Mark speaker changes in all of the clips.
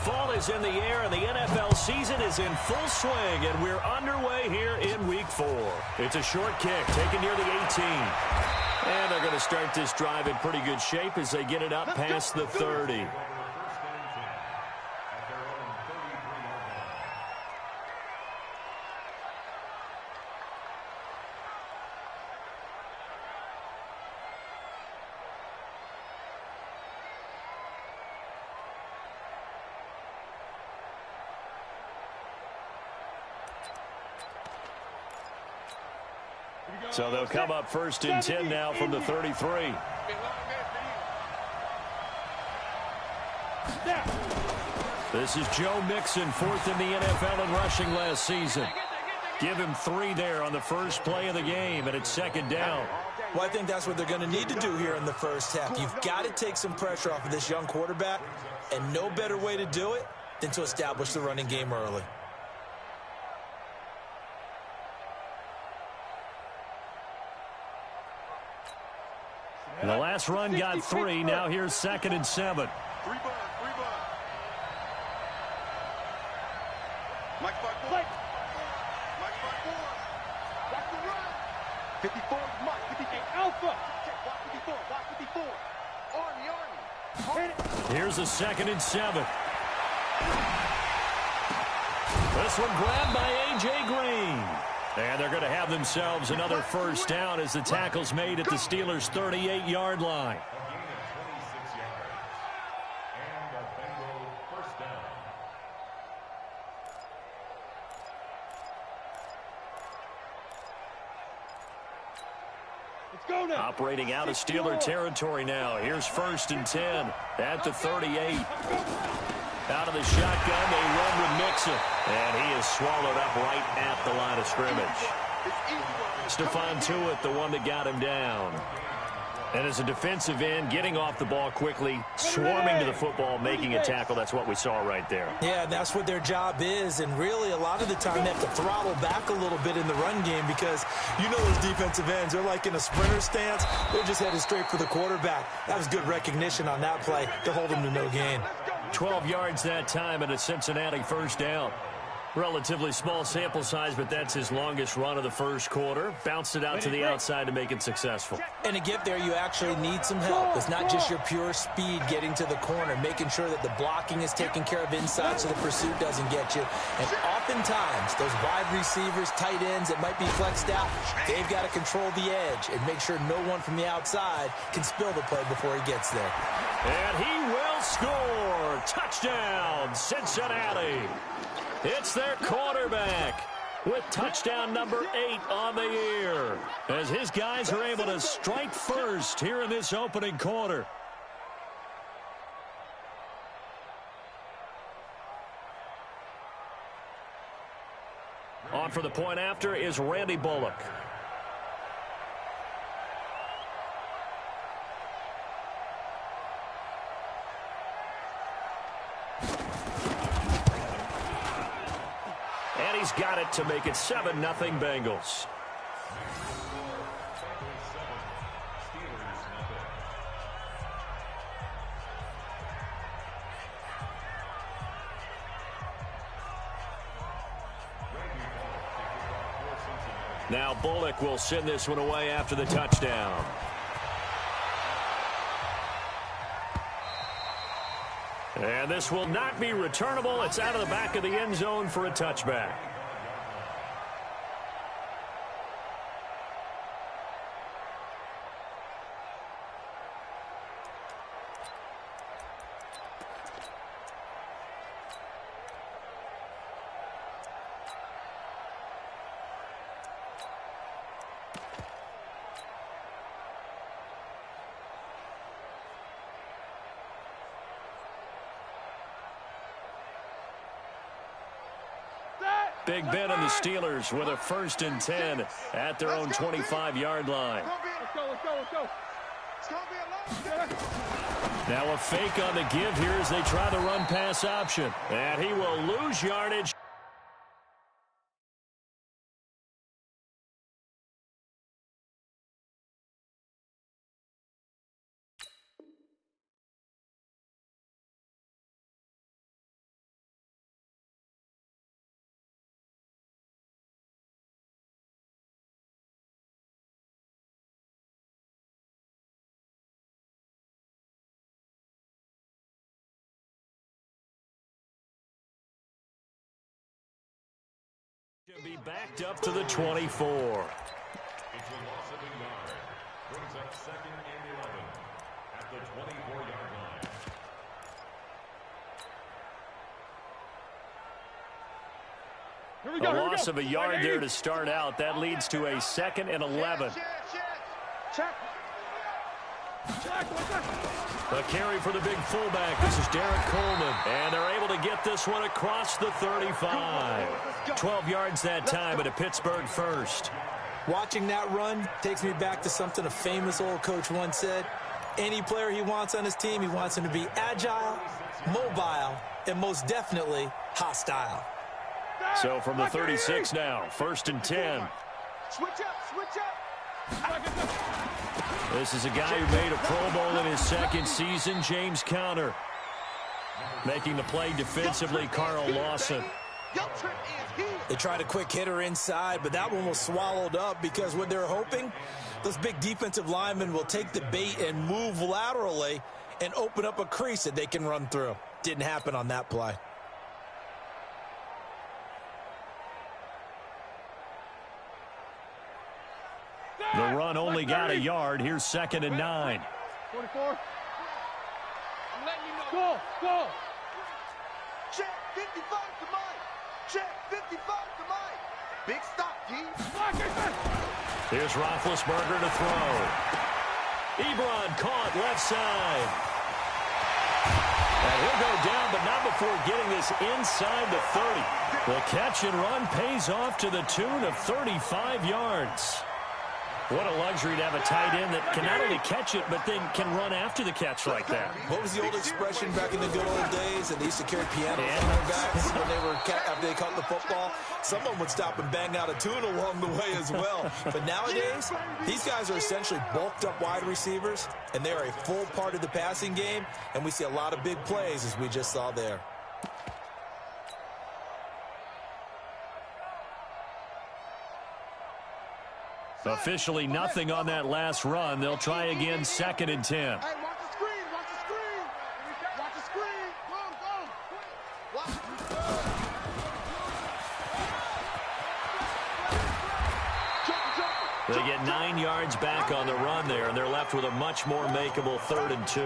Speaker 1: fall is in the air, and the NFL season is in full swing, and we're underway here in Week 4. It's a short kick taken near the 18. And they're going to start this drive in pretty good shape as they get it up past the 30. So they'll come up 1st and 10 now from the 33. This is Joe Mixon, 4th in the NFL in rushing last season. Give him 3 there on the first play of the game, and it's 2nd down.
Speaker 2: Well, I think that's what they're going to need to do here in the first half. You've got to take some pressure off of this young quarterback, and no better way to do it than to establish the running game early.
Speaker 1: And the last run got 3. Now here's 2nd and 7.
Speaker 3: Mike 54, Mike 58, Alpha. Block 54. Army.
Speaker 1: Here's a 2nd and 7. This one grabbed by A.J. Green. And they're going to have themselves another first down as the tackle's made at the Steelers' 38-yard line. Operating out of Steeler territory now. Here's 1st and 10 at the 38. Out of the shotgun, they run with Mixon. And he is swallowed up right at the line of scrimmage. Stephon Tuitt, the one that got him down. And as a defensive end, getting off the ball quickly, swarming to the football, making a tackle. That's what we saw right there.
Speaker 2: Yeah, that's what their job is. And really, a lot of the time, they have to throttle back a little bit in the run game because you know those defensive ends, they're like in a sprinter stance. They're just headed straight for the quarterback. That was good recognition on that play to hold him to no gain.
Speaker 1: 12 yards that time and a Cincinnati first down. Relatively small sample size, but that's his longest run of the first quarter. Bounced it out to the outside to make it successful.
Speaker 2: And to get there, you actually need some help. It's not just your pure speed getting to the corner, making sure that the blocking is taken care of inside so the pursuit doesn't get you. And oftentimes, those wide receivers, tight ends that might be flexed out, they've got to control the edge and make sure no one from the outside can spill the play before he gets there.
Speaker 1: And he will score. Touchdown, Cincinnati. It's their quarterback with touchdown number 8 on the year as his guys are able to strike first here in this opening quarter. On for the point after is Randy Bullock. And he's got it to make it 7-0 Bengals. Now Bullock will send this one away after the touchdown. And this will not be returnable. It's out of the back of the end zone for a touchback. Big Ben and the Steelers with a 1st and 10 at their own 25-yard line. Now a fake on the give here as they try the run-pass option. And he will lose yardage. backed up to the 24.
Speaker 4: It's a loss of a yard. Brings up 2nd and 11 at the 24-yard line.
Speaker 3: Here we go,
Speaker 1: A loss of a yard there to start out. That leads to a 2nd and 11.
Speaker 3: Check.
Speaker 1: A carry for the big fullback. This is Derek Coleman. And they're able to get this one across the 35. 12 yards that time, and a Pittsburgh first.
Speaker 2: Watching that run takes me back to something a famous old coach once said. Any player he wants on his team, he wants him to be agile, mobile, and most definitely hostile.
Speaker 1: So from the 36 now, 1st and 10.
Speaker 3: Switch up.
Speaker 1: This is a guy who made a Pro Bowl in his 2nd season, James Conner. Making the play defensively, Carl Lawson.
Speaker 2: They tried a quick hitter inside, but that one was swallowed up because what they're hoping, those big defensive linemen will take the bait and move laterally and open up a crease that they can run through. Didn't happen on that play.
Speaker 1: The run only got a yard. Here's 2nd and 9.
Speaker 3: 24. I'm letting you know. Go.
Speaker 5: Check 55 to Mike. Check 55 to Mike. Big stop, G.
Speaker 1: Here's Roethlisberger to throw. Ebron caught left side. And he'll go down, but not before getting this inside the 30. The catch and run pays off to the tune of 35 yards. What a luxury to have a tight end that can not only catch it, but then can run after the catch like that.
Speaker 2: What was the old expression back in the good old days? And they used to carry pianos on their backs when they were after they caught the football. Someone would stop and bang out a tune along the way as well. But nowadays, these guys are essentially bulked up wide receivers, and they are a full part of the passing game. And we see a lot of big plays, as we just saw there.
Speaker 1: Officially nothing on that last run. They'll try again, 2nd and 10.
Speaker 5: Hey, watch the screen. Watch the screen.
Speaker 1: They get 9 yards back on the run there, and they're left with a much more makeable 3rd and 2.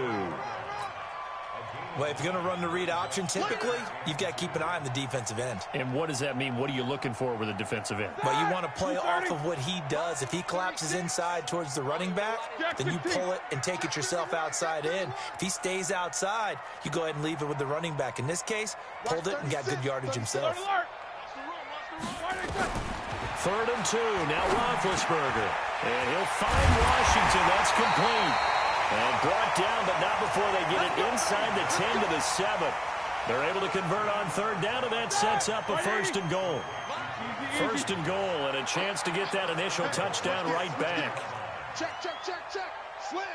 Speaker 2: Well, if you're going to run the read option, typically, you've got to keep an eye on the defensive end.
Speaker 1: And what does that mean? What are you looking for with a defensive end?
Speaker 2: Well, you want to play off of what he does. If he collapses inside towards the running back, then you pull it and take it yourself outside in. If he stays outside, you go ahead and leave it with the running back. In this case, pulled it and got good yardage himself.
Speaker 1: 3rd and 2, now Roethlisberger. And he'll find Washington. That's complete. And brought down, but not before they get it inside the 10 to the 7. They're able to convert on 3rd down, and that sets up a 1st and goal. 1st and goal, and a chance to get that initial touchdown right back.
Speaker 5: Check. Slam.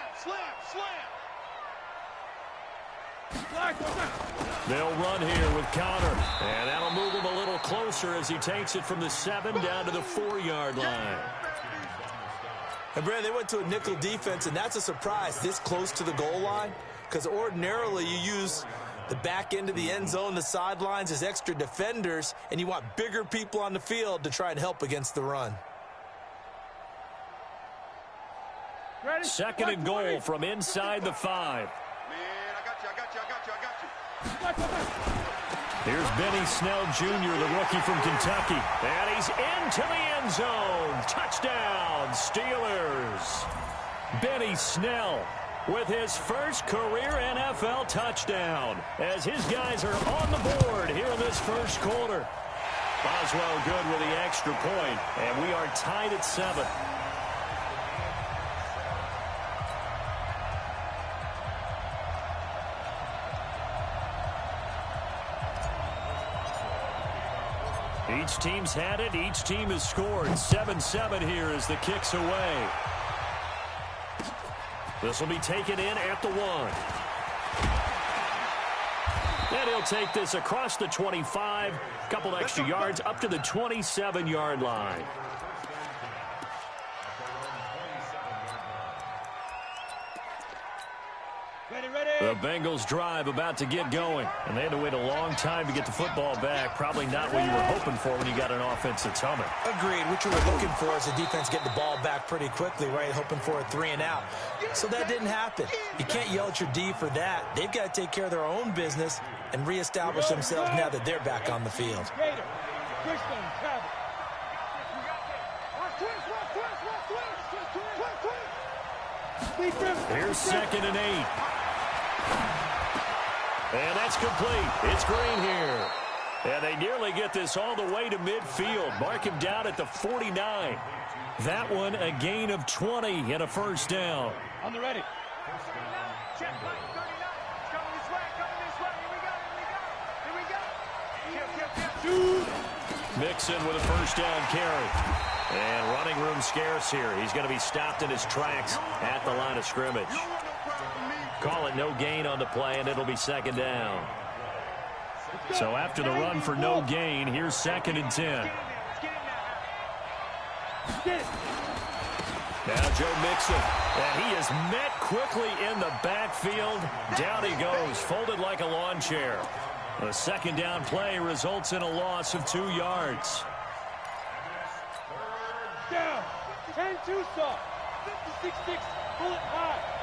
Speaker 1: They'll run here with Conner, and that'll move him a little closer as he takes it from the 7 down to the 4-yard line.
Speaker 2: And, Brad, they went to a nickel defense, and that's a surprise this close to the goal line, because ordinarily you use the back end of the end zone, the sidelines as extra defenders, and you want bigger people on the field to try and help against the run.
Speaker 1: 2nd and goal from inside the 5.
Speaker 5: Man, I got you.
Speaker 1: Here's Benny Snell Jr., the rookie from Kentucky. And he's into the end zone. Touchdown, Steelers. Benny Snell with his first career NFL touchdown as his guys are on the board here in this first quarter. Boswell good with the extra point, and we are tied at 7. Each team's had it. Each team has scored. 7-7 here as the kick's away. This will be taken in at the 1. And he'll take this across the 25. Couple extra yards up to the 27-yard line.
Speaker 3: Ready.
Speaker 1: The Bengals drive about to get going, and they had to wait a long time to get the football back. Probably not what you were hoping for when you got an offense that's humming.
Speaker 2: Agreed. What you were looking for is the defense get the ball back pretty quickly, right? Hoping for a 3 and out. So that didn't happen. You can't yell at your D for that. They've got to take care of their own business and reestablish themselves now that they're back on the field.
Speaker 1: Here's 2nd and 8. And that's complete. It's Green here. And they nearly get this all the way to midfield. Mark him down at the 49. That one a gain of 20 and a first down.
Speaker 3: On the ready.
Speaker 5: Check, Mike, 39. It's coming this way, Here we go.
Speaker 1: Mixon with a first down carry. And running room scarce here. He's going to be stopped in his tracks at the line of scrimmage. Call it no gain on the play, and it'll be 2nd down. So after the run for no gain, here's 2nd and 10. Now Joe Mixon, and he is met quickly in the backfield. Down he goes, folded like a lawn chair. The 2nd down play results in a loss of 2 yards.
Speaker 3: Down. 10-2 soft. 56-6. Bullet high.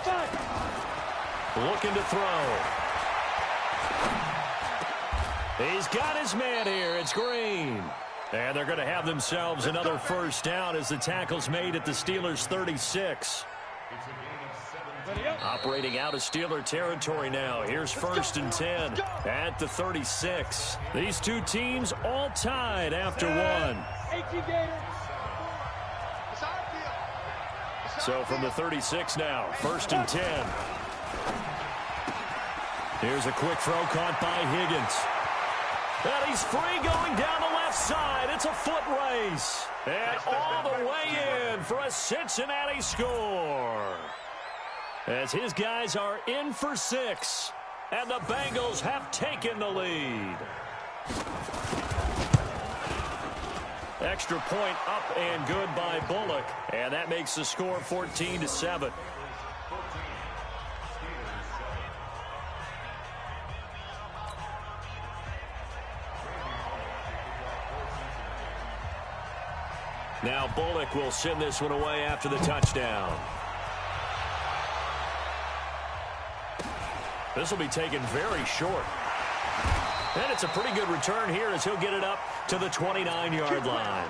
Speaker 3: 5.
Speaker 1: Looking to throw. He's got his man here. It's Green. And they're going to have themselves another first down as the tackle's made at the Steelers' 36. Operating out of Steeler territory now. Here's 1st and 10 at the 36. These two teams all tied after one.
Speaker 3: 18 Gators.
Speaker 1: So from the 36 now, 1st and 10. Here's a quick throw caught by Higgins. And he's free going down the left side. It's a foot race. And all the way in for a Cincinnati score. As his guys are in for 6. And the Bengals have taken the lead. Extra point up and good by Bullock. And that makes the score 14-7. Now Bullock will send this one away after the touchdown. This will be taken very short. And it's a pretty good return here as he'll get it up to the 29-yard line.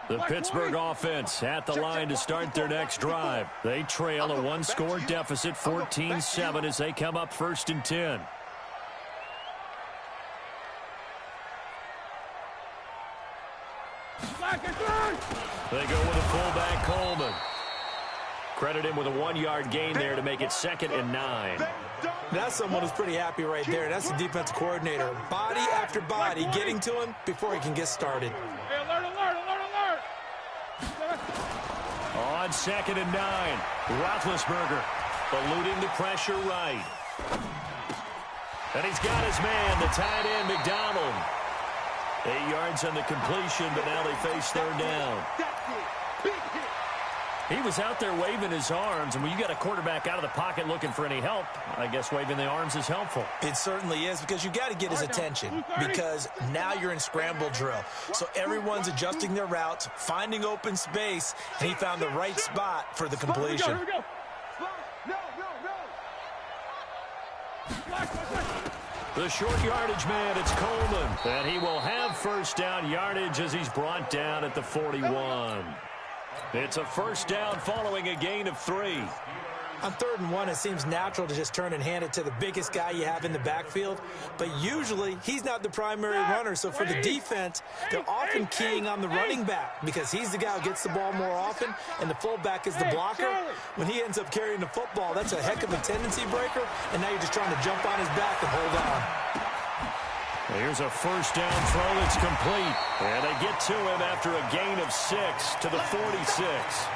Speaker 1: The Pittsburgh offense at the line to start their next drive. They trail a 1-score deficit, 14-7, as they come up 1st and 10. They go with a fullback, Coleman. Credit him with a 1-yard gain there to make it 2nd and 9.
Speaker 2: That's someone who's pretty happy right there. That's the defensive coordinator. Body after body getting to him before he can get started.
Speaker 3: Hey, alert, alert, alert, alert.
Speaker 1: On 2nd and 9, Roethlisberger eluding the pressure right. And he's got his man, the tight end, McDonald. 8 yards on the completion, but now they face 3rd down. He was out there waving his arms, and when you got a quarterback out of the pocket looking for any help, I guess waving the arms is helpful.
Speaker 2: It certainly is, because you got to get his attention, because now you're in scramble drill. So everyone's adjusting their routes, finding open space, and he found the right spot for the completion.
Speaker 3: Here we go.
Speaker 1: The short yardage man, it's Coleman. And he will have first down yardage as he's brought down at the 41. It's a first down following a gain of 3.
Speaker 2: On 3rd and 1, it seems natural to just turn and hand it to the biggest guy you have in the backfield. But usually, he's not the primary runner. So for the defense, they're often keying on the running back because he's the guy who gets the ball more often, and the fullback is the blocker. When he ends up carrying the football, that's a heck of a tendency breaker, and now you're just trying to jump on his back and hold on.
Speaker 1: Here's a first down throw that's complete. And they get to him after a gain of 6 to the 46.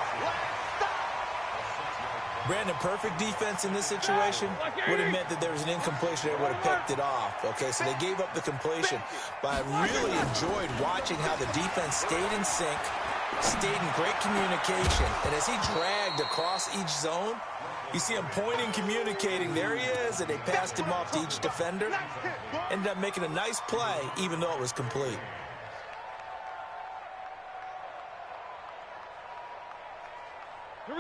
Speaker 2: Brandon, perfect defense in this situation would have meant that there was an incompletion. They would have picked it off. Okay, so they gave up the completion. But I really enjoyed watching how the defense stayed in sync, stayed in great communication. And as he dragged across each zone, you see him pointing, communicating. There he is, and they passed him off to each defender. Ended up making a nice play, even though it was complete.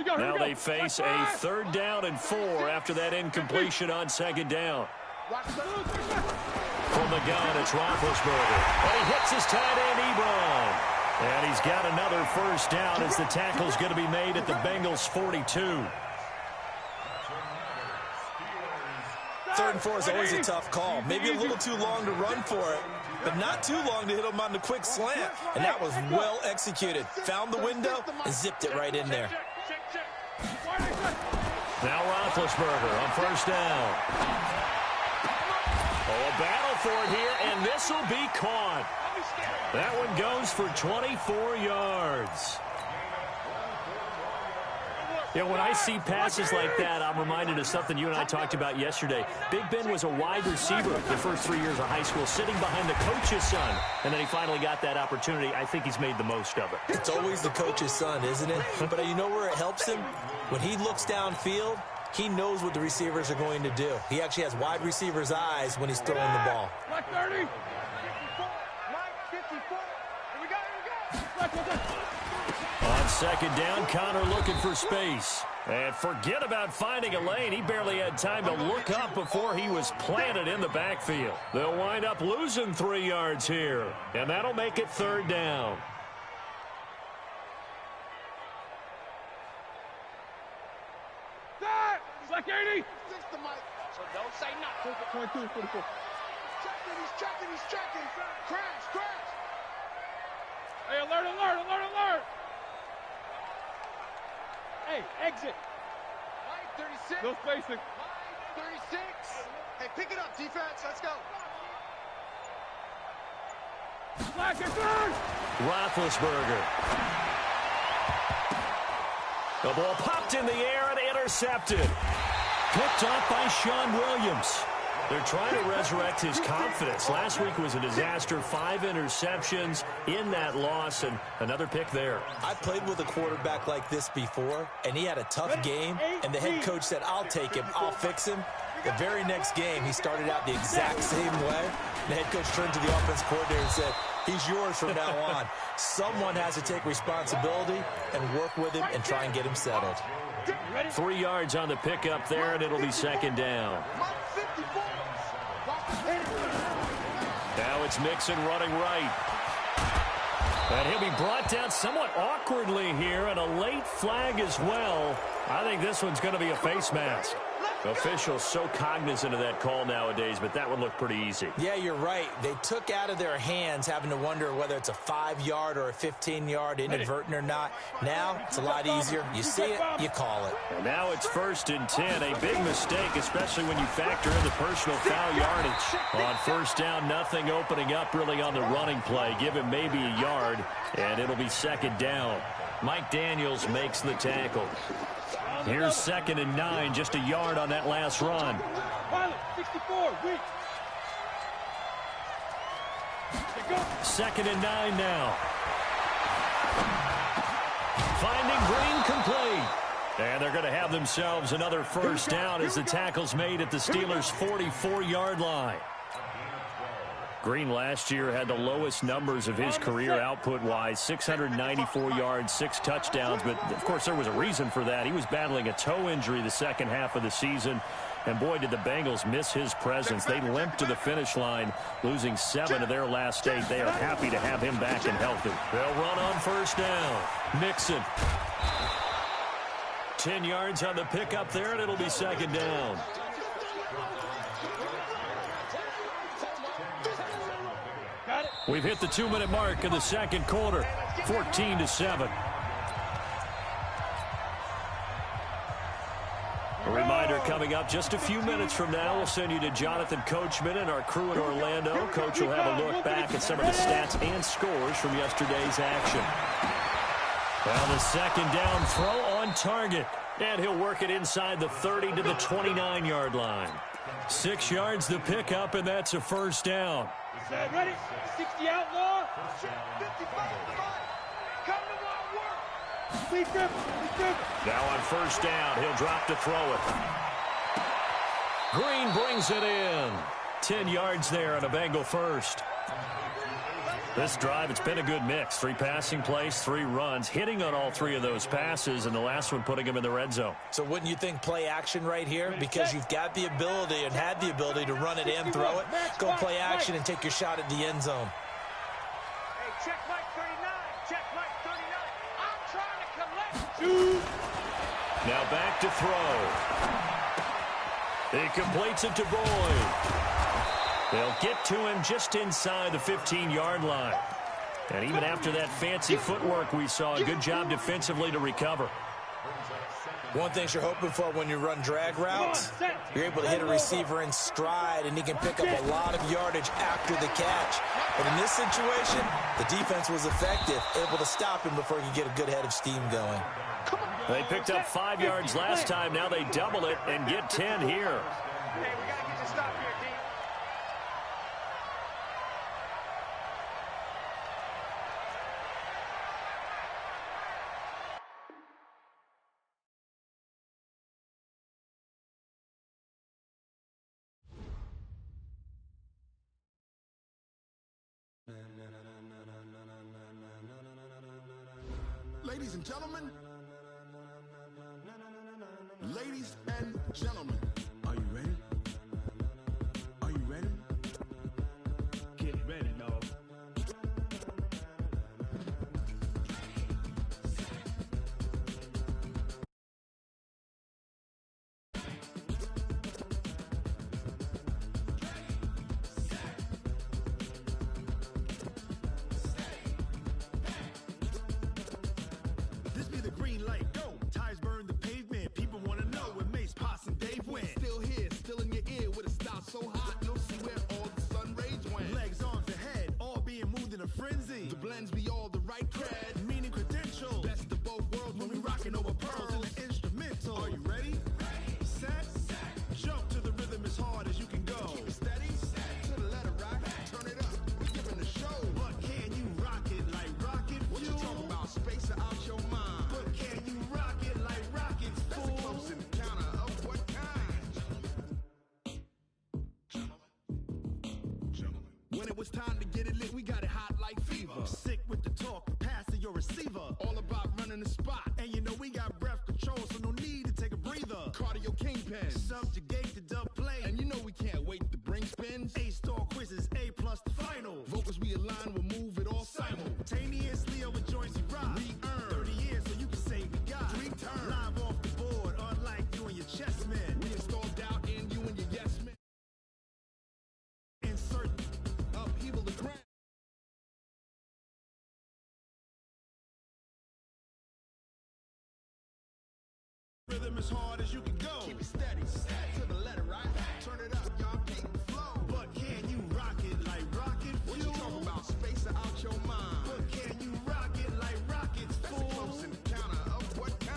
Speaker 1: Now they face a 3rd down and 4 after that incompletion on 2nd down. From the gun, it's Roethlisberger. And he hits his tight end, Ebron. And he's got another 1st down as the tackle's going to be made at the Bengals' 42.
Speaker 2: 3rd and 4 is always a tough call. Maybe a little too long to run for it, but not too long to hit him on the quick slant. And that was well executed. Found the window and zipped it right in there.
Speaker 1: Now Roethlisberger on 1st down. Oh, a battle for it here, and this will be caught. That one goes for 24 yards. You know, when I see passes like that, I'm reminded of something you and I talked about yesterday. Big Ben was a wide receiver the first 3 years of high school, sitting behind the coach's son, and then he finally got that opportunity. I think he's made the most of it.
Speaker 2: It's always the coach's son, isn't it? But you know where it helps him? When he looks downfield, he knows what the receivers are going to do. He actually has wide receivers' eyes when he's throwing the ball.
Speaker 3: Black 30. 54. Here we go.
Speaker 1: On 2nd down, Connor looking for space. And forget about finding a lane. He barely had time to look up before he was planted in the backfield. They'll wind up losing 3 yards here. And that'll make it 3rd down.
Speaker 3: Black 80.
Speaker 5: So don't say nothing.
Speaker 3: 22, 44.
Speaker 5: He's checking. Crash.
Speaker 3: Hey, alert. Hey, exit.
Speaker 5: Line 36.
Speaker 3: No spacing.
Speaker 5: Line 36. Hey, pick it up, defense. Let's go.
Speaker 3: Black and third.
Speaker 1: Roethlisberger. The ball popped in the air and intercepted. Picked off by Sean Williams. They're trying to resurrect his confidence. Last week was a disaster. 5 interceptions in that loss, and another pick there.
Speaker 2: I played with a quarterback like this before, and he had a tough game, and the head coach said, I'll take him, I'll fix him. The very next game, he started out the exact same way. The head coach turned to the offense coordinator and said, he's yours from now on. Someone has to take responsibility and work with him and try and get him settled.
Speaker 1: 3 yards on the pickup there, and it'll be 2nd down. Now it's Mixon running right. And he'll be brought down somewhat awkwardly here, and a late flag as well. I think this one's going to be a face mask. Officials so cognizant of that call nowadays, but that would look pretty easy.
Speaker 2: Yeah, you're right. They took out of their hands having to wonder whether it's a 5-yard or a 15-yard inadvertent or not. Now it's a lot easier. You see it, you call it.
Speaker 1: And now it's 1st and 10. A big mistake, especially when you factor in the personal foul yardage. On 1st down, nothing opening up really on the running play. Give him maybe a yard, and it'll be 2nd down. Mike Daniels makes the tackle. Here's 2nd and 9, just a yard on that last run.
Speaker 3: 64, weak.
Speaker 1: 2nd and 9 now. Finding Green complete. And they're going to have themselves another 1st down as the tackle's made at the Steelers' 44-yard line. Green last year had the lowest numbers of his career output-wise, 694 yards, 6 touchdowns. But, of course, there was a reason for that. He was battling a toe injury the second half of the season. And, boy, did the Bengals miss his presence. They limped to the finish line, losing 7 of their last 8. They are happy to have him back and healthy. They'll run on 1st down. Mixon. 10 yards on the pickup there, and it'll be 2nd down. We've hit the 2-minute mark of the 2nd quarter, 14-7. A reminder coming up just a few minutes from now, we'll send you to Jonathan Coachman and our crew in Orlando. Coach will have a look back at some of the stats and scores from yesterday's action. Well, the 2nd down throw on target. And he'll work it inside the 30 to the 29-yard line. 6 yards the pickup, and that's a first down.
Speaker 3: Set, ready? 60 outlaw.
Speaker 5: Check 55 to Mike. Come to my work.
Speaker 3: Lead driven.
Speaker 1: Now on first down, he'll drop to throw it. Green brings it in. 10 yards there on a Bengal first. This drive, it's been a good mix. 3 passing plays, 3 runs, hitting on all 3 of those passes, and the last one putting him in the red zone.
Speaker 2: So wouldn't you think play action right here? Because you've got the ability and had the ability to run it and throw it. Go play action and take your shot at the end zone.
Speaker 5: Hey, check Mike 39. Check Mike 39. I'm trying to collect.
Speaker 1: Now back to throw. He completes it to Boyd. They'll get to him just inside the 15-yard line. And even after that fancy footwork we saw, a good job defensively to recover.
Speaker 2: One thing you're hoping for when you run drag routes, you're able to hit a receiver in stride, and he can pick up a lot of yardage after the catch. But in this situation, the defense was effective, able to stop him before he could get a good head of steam going.
Speaker 1: They picked up 5 yards last time. Now they double it and get 10 here.
Speaker 5: Hey, we got to get you stopped here, D.
Speaker 6: Ladies and gentlemen, ladies and gentlemen, are you ready? Are you ready?
Speaker 3: Get ready, dog.
Speaker 6: This be the green light, go. Tires burn the pavement. People want to know when Mace, Pops, and Dave went. Still here, still in your ear with a style so hot, you'll see where all the sun rays went. Legs, arms, and head, all being moved in a frenzy. The blends be all the right cred, meaning credentials. Best of both worlds when we rocking over pearls in the instrumental. Are you ready? Set, jump to the rhythm as hard as you can go. Keep it steady, to the letter right, turn it up. We giving the show. But can you rock it like rocket fuel? What you talking about? Space out your mind. But can you rock it like rockets, fool? That's a close encounter of what kind? Gentlemen. When it was time to get it lit, we got it hot like fever. Sick with the talk, pass to your receiver. All about running the spot. And you know we got breath control, so no need to take a breather. Cardio kingpin, subjugate the dub play. And you know we can't wait to bring spins. A-star quizzes, A+ the final. Vocals we align, we'll move it all simultaneously over joints we rock. We earn 30 years so you can say we got 3 turns. Live off the board, unlike you and your chess men. We install doubt in you and your yes men. Insert upheaval the ground. Rhythm as hard as you can go. Keep it steady, to the letter right. Turn it up, y'all beat the flow. But can you rock it like rocket fuel? What you talking about? Space out your mind. But can you rock it like rockets, fool? That's a close encounter of what kind?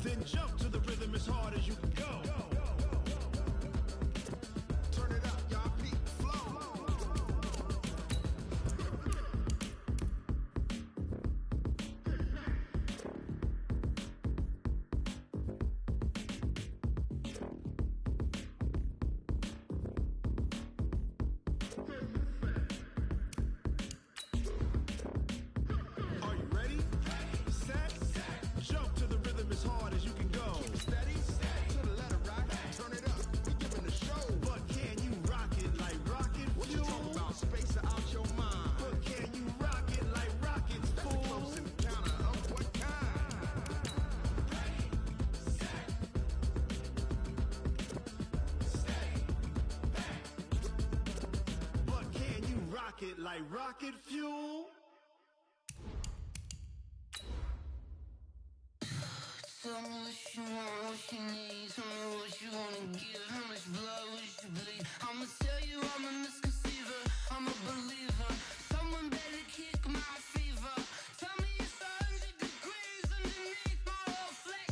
Speaker 6: Then jump to the rhythm as hard as you can go. Turn it up, y'all beat the flow. Are you ready? Set, jump to the rhythm as hard as you can go. Keep it steady, to the letter right. Turn it up, we giving the show. But can you rock it like rocket fuel? What you talking about? Space out your mind. But can you rock it like rockets, fool? That's a close encounter of what kind? But can you rock it like rocket fuel?
Speaker 7: Tell me what you want, what you need. Tell me what you wanna give. How much blood would you bleed? I'ma tell you I'm a misconceiver. I'm a believer. Someone better kick my fever. Tell me it's 100 degrees underneath my whole flesh.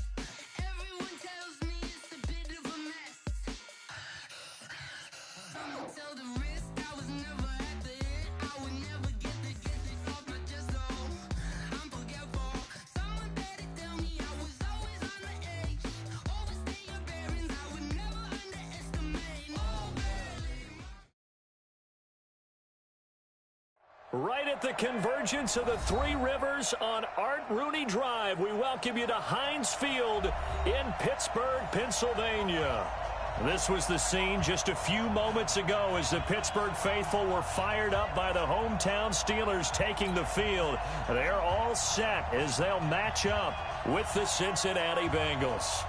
Speaker 7: Everyone tells me it's a bit of a mess. Someone tell the risk I was never at the end. I would never get the off my chest, though. I'm forgetful. Someone better tell me I was always on the edge. Overstay your bearings, I would never underestimate. Oh, barely.
Speaker 1: Right at the convergence of the Three Rivers on Art Rooney Drive, we welcome you to Heinz Field in Pittsburgh, Pennsylvania. This was the scene just a few moments ago as the Pittsburgh faithful were fired up by the hometown Steelers taking the field. They're all set as they'll match up with the Cincinnati Bengals.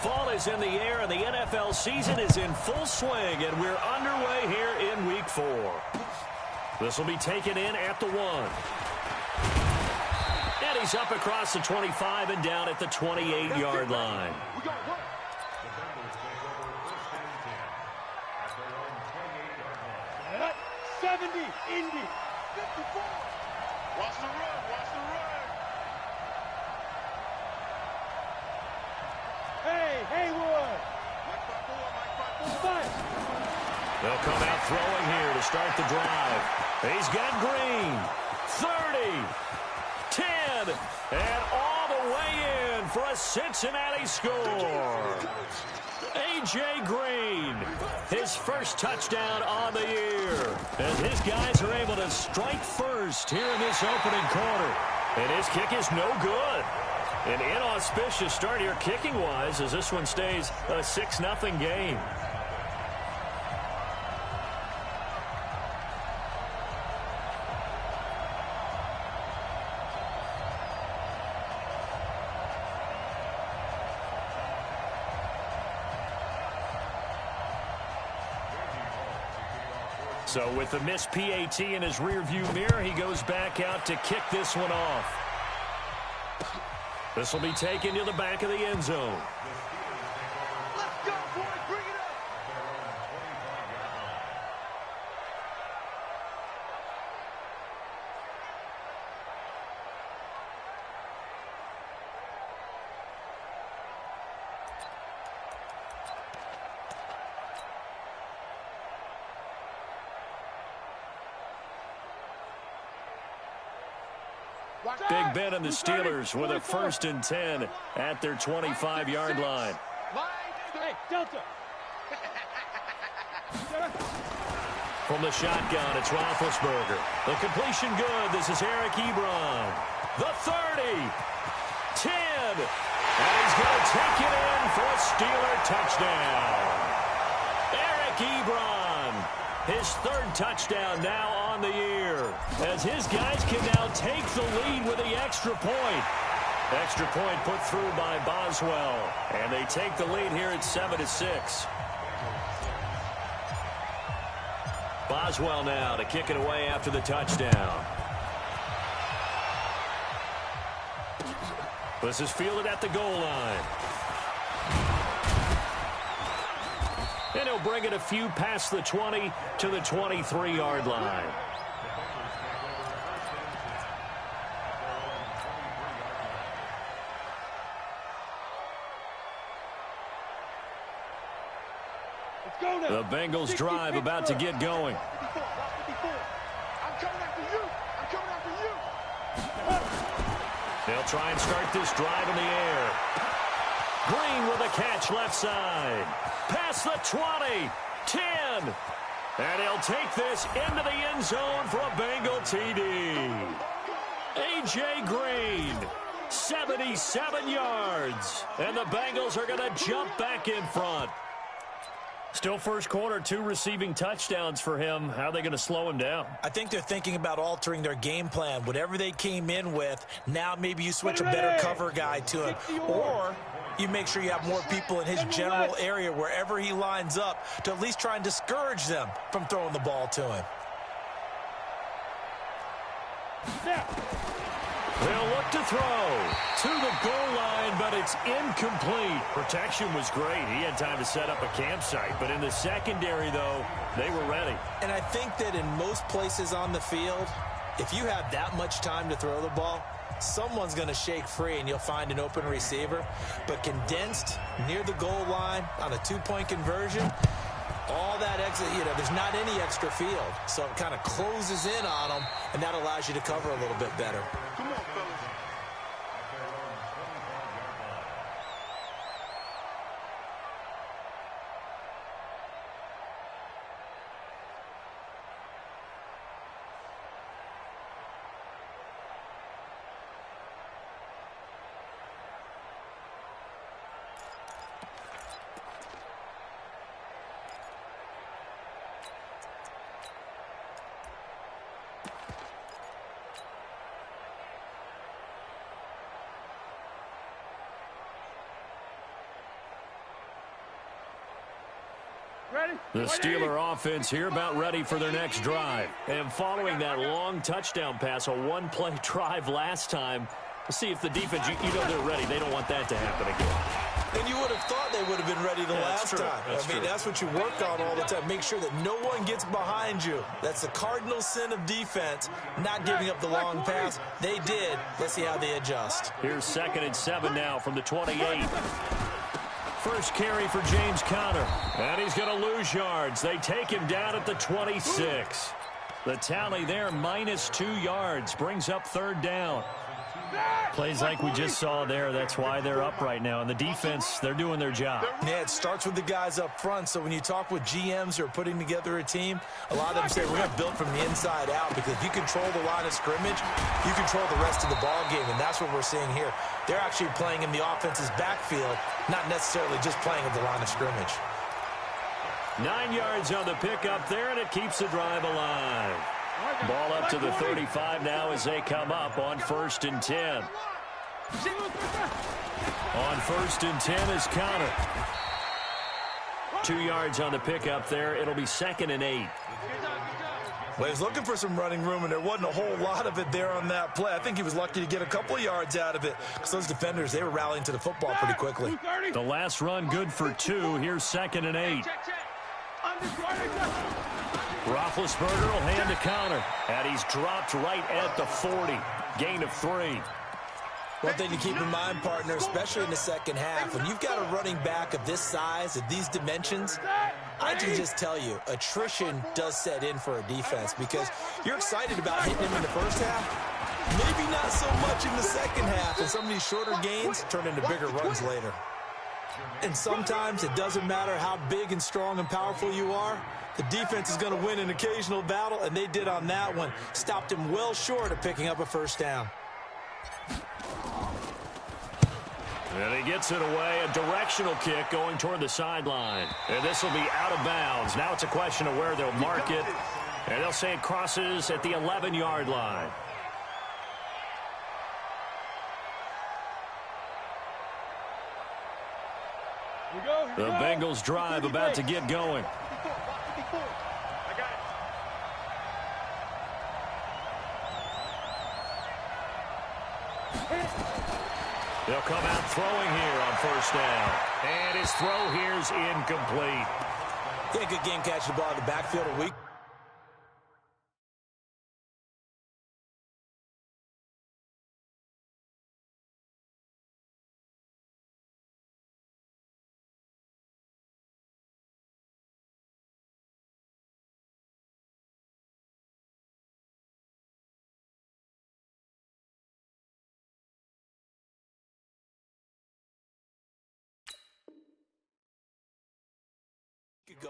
Speaker 1: Fall is in the air, and the NFL season is in full swing, and we're underway here in Week 4. This will be taken in at the 1. And he's up across the 25 and down at the 28-yard line.
Speaker 3: We got work.
Speaker 4: The Bengals take over first and 10 at their own 28-yard line.
Speaker 3: 70, Indy.
Speaker 5: 54. Watch the run. Watch the run.
Speaker 3: Hey, Haywood.
Speaker 5: Mike by 4. Mike by 4.
Speaker 3: Fight.
Speaker 1: They'll come out throwing here to start the drive. He's got Green. 30. 10. And all the way in for a Cincinnati score. A.J. Green, his first touchdown on the year. As his guys are able to strike first here in this opening quarter. And his kick is no good. An inauspicious start here kicking-wise as this one stays a 6-0 game. So with the missed PAT in his rearview mirror, he goes back out to kick this one off. This will be taken to the back of the end zone.
Speaker 5: Let's go, boy. Bring it up.
Speaker 1: Big Ben and the Steelers with a 1st and 10 at their 25-yard line.
Speaker 3: Hey, Delta.
Speaker 1: From the shotgun, it's Roethlisberger. The completion good. This is Eric Ebron. The 30. 10. And he's going to take it in for a Steeler touchdown. Eric Ebron. His 3rd touchdown now on the year. As his guys can now take the lead with the extra point. Extra point put through by Boswell. And they take the lead here at 7-6. Boswell now to kick it away after the touchdown. This is fielded at the goal line. And he'll bring it a few past the 20 to the 23-yard line. The Bengals drive about to get going.
Speaker 5: I'm coming after you. I'm coming after you.
Speaker 1: They'll try and start this drive in the air. Green with a catch left side. Past the 20. 10. And he'll take this into the end zone for a Bengal TD. A.J. Green, 77 yards. And the Bengals are going to jump back in front. Still first quarter, 2 receiving touchdowns for him. How are they going to slow him down?
Speaker 2: I think they're thinking about altering their game plan. Whatever they came in with, now maybe you switch a better cover guy to him. Or you make sure you have more people in his general area wherever he lines up to at least try and discourage them from throwing the ball to him.
Speaker 1: They'll look to throw to the goal line, but it's incomplete. Protection was great. He had time to set up a campsite. But in the secondary, though, they were ready.
Speaker 2: And I think that in most places on the field, if you have that much time to throw the ball, someone's going to shake free and you'll find an open receiver. But condensed near the goal line on a two-point conversion, all that exit, there's not any extra field. So it kind of closes in on them, and that allows you to cover a little bit better.
Speaker 5: Come on, fellas.
Speaker 1: The Steeler offense here about ready for their next drive. And following that long touchdown pass, a one-play drive last time, we'll see if the defense, you know they're ready. They don't want that to happen again.
Speaker 2: And you would have thought they would have been ready the last time. That's what you work on all the time. Make sure that no one gets behind you. That's the cardinal sin of defense, not giving up the long pass. They did. Let's see how they adjust.
Speaker 1: Here's 2nd and 7 now from the 28. First carry for James Conner. And he's going to lose yards. They take him down at the 26. The tally there, -2 yards. Brings up 3rd down. Plays like we just saw there. That's why they're up right now. And the defense, they're doing their job.
Speaker 2: Yeah, it starts with the guys up front. So when you talk with GMs who are putting together a team, a lot of them say we're going to build from the inside out, because if you control the line of scrimmage, you control the rest of the ball game. And that's what we're seeing here. They're actually playing in the offense's backfield, not necessarily just playing at the line of scrimmage.
Speaker 1: 9 yards on the pickup there, and it keeps the drive alive. Ball up to the 35 now as they come up on 1st and 10. On 1st and 10 is Conner. 2 yards on the pickup there. It'll be 2nd and 8.
Speaker 2: Well, he was looking for some running room, and there wasn't a whole lot of it there on that play. I think he was lucky to get a couple of yards out of it, because those defenders, they were rallying to the football pretty quickly.
Speaker 1: The last run good for 2. Here's 2nd and 8. Roethlisberger will hand to Conner, and he's dropped right at the 40. Gain of 3.
Speaker 2: One thing to keep in mind, partner, especially in the second half, when you've got a running back of this size, of these dimensions, I can just tell you, attrition does set in for a defense, because you're excited about hitting him in the first half, maybe not so much in the second half, and some of these shorter gains turn into bigger runs later. And sometimes it doesn't matter how big and strong and powerful you are, the defense is going to win an occasional battle, and they did on that one. Stopped him well short of picking up a first down.
Speaker 1: And he gets it away, a directional kick going toward the sideline. And this will be out of bounds. Now it's a question of where they'll mark it. And they'll say it crosses at the 11-yard line. The Bengals drive about to get going. They'll come out throwing here on 1st down. And his throw here's incomplete.
Speaker 2: Yeah, good game catching the ball in the backfield a week.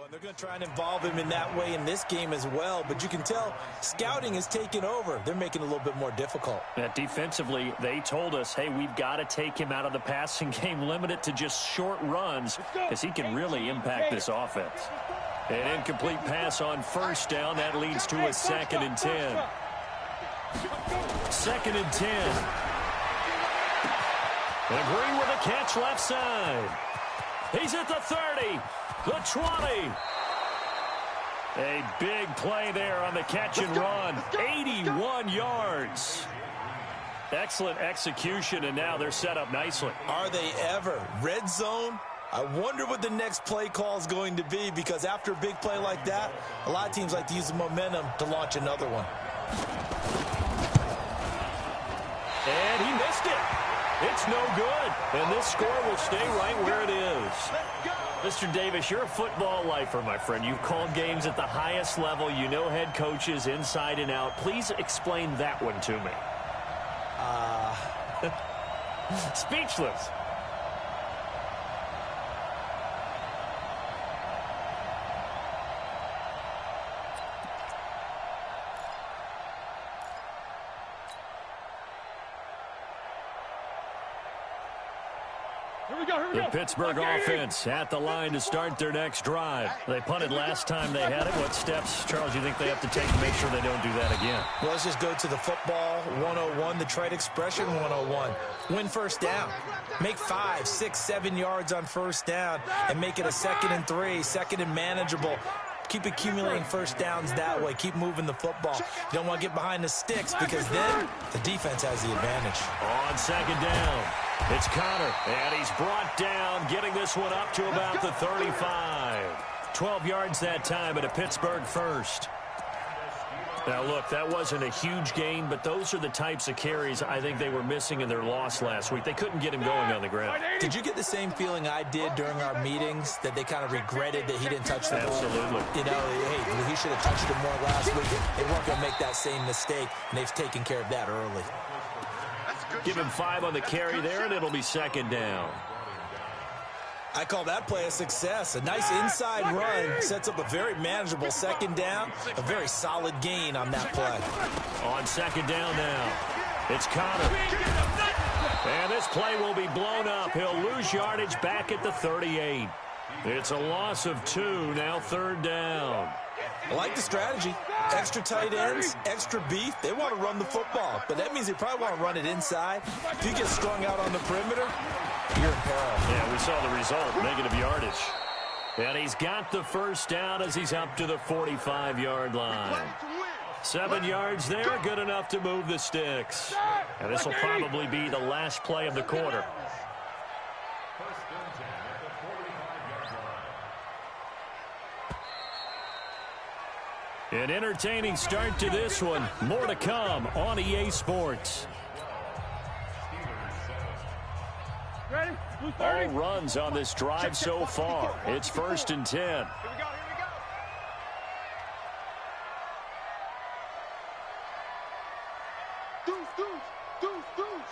Speaker 2: And they're going to try and involve him in that way in this game as well. But you can tell scouting has taken over. They're making it a little bit more difficult.
Speaker 1: Yeah, defensively, they told us, hey, we've got to take him out of the passing game, limit it to just short runs, because he can really impact this offense. An incomplete pass on 1st down. That leads to a 2nd and 10. 2nd and 10. And Green with a catch left side. He's at the 30. The 20. A big play there on the catch and run. 81 yards. Excellent execution, and now they're set up nicely.
Speaker 2: Are they ever? Red zone? I wonder what the next play call is going to be, because after a big play like that, a lot of teams like to use the momentum to launch another one.
Speaker 1: And he missed it. It's no good. And this score will stay right where it is. Mr. Davis, you're a football lifer, my friend. You've called games at the highest level. You know head coaches inside and out. Please explain that one to me. Speechless. The Pittsburgh offense at the line to start their next drive. They punted last time they had it. What steps, Charles, you think they have to take to make sure they don't do that again?
Speaker 2: Well, let's just go to the football 101, the trade expression 101. Win first down. Make 5, 6, 7 yards on first down and make it a 2nd and 3, 2nd and manageable. Keep accumulating first downs that way. Keep moving the football. You don't want to get behind the sticks, because then the defense has the advantage.
Speaker 1: On 2nd down, it's Connor, and he's brought down, getting this one up to about the 35. 12 yards that time at a Pittsburgh first. Now, look, that wasn't a huge gain, but those are the types of carries I think they were missing in their loss last week. They couldn't get him going on the ground.
Speaker 2: Did you get the same feeling I did during our meetings, that they kind of regretted that he didn't touch the ball?
Speaker 1: Absolutely.
Speaker 2: You know, hey, he should have touched it more last week. They weren't going to make that same mistake, and they've taken care of that early.
Speaker 1: Give him 5 on the carry there, and it'll be 2nd down.
Speaker 2: I call that play a success. A nice inside run sets up a very manageable 2nd down, a very solid gain on that play.
Speaker 1: On 2nd down now, it's Connor. And this play will be blown up. He'll lose yardage back at the 38. It's a loss of 2, now 3rd down.
Speaker 2: I like the strategy. Extra tight ends, extra beef. They want to run the football, but that means they probably want to run it inside. If you get strung out on the perimeter, you're in peril.
Speaker 1: Yeah, we saw the result, negative yardage. And he's got the first down as he's up to the 45-yard line. 7 yards there, good enough to move the sticks. And this will probably be the last play of the quarter. An entertaining start to this one. More to come on EA Sports. All runs on this drive so far. It's 1st and 10.
Speaker 3: Here we go. Deuce.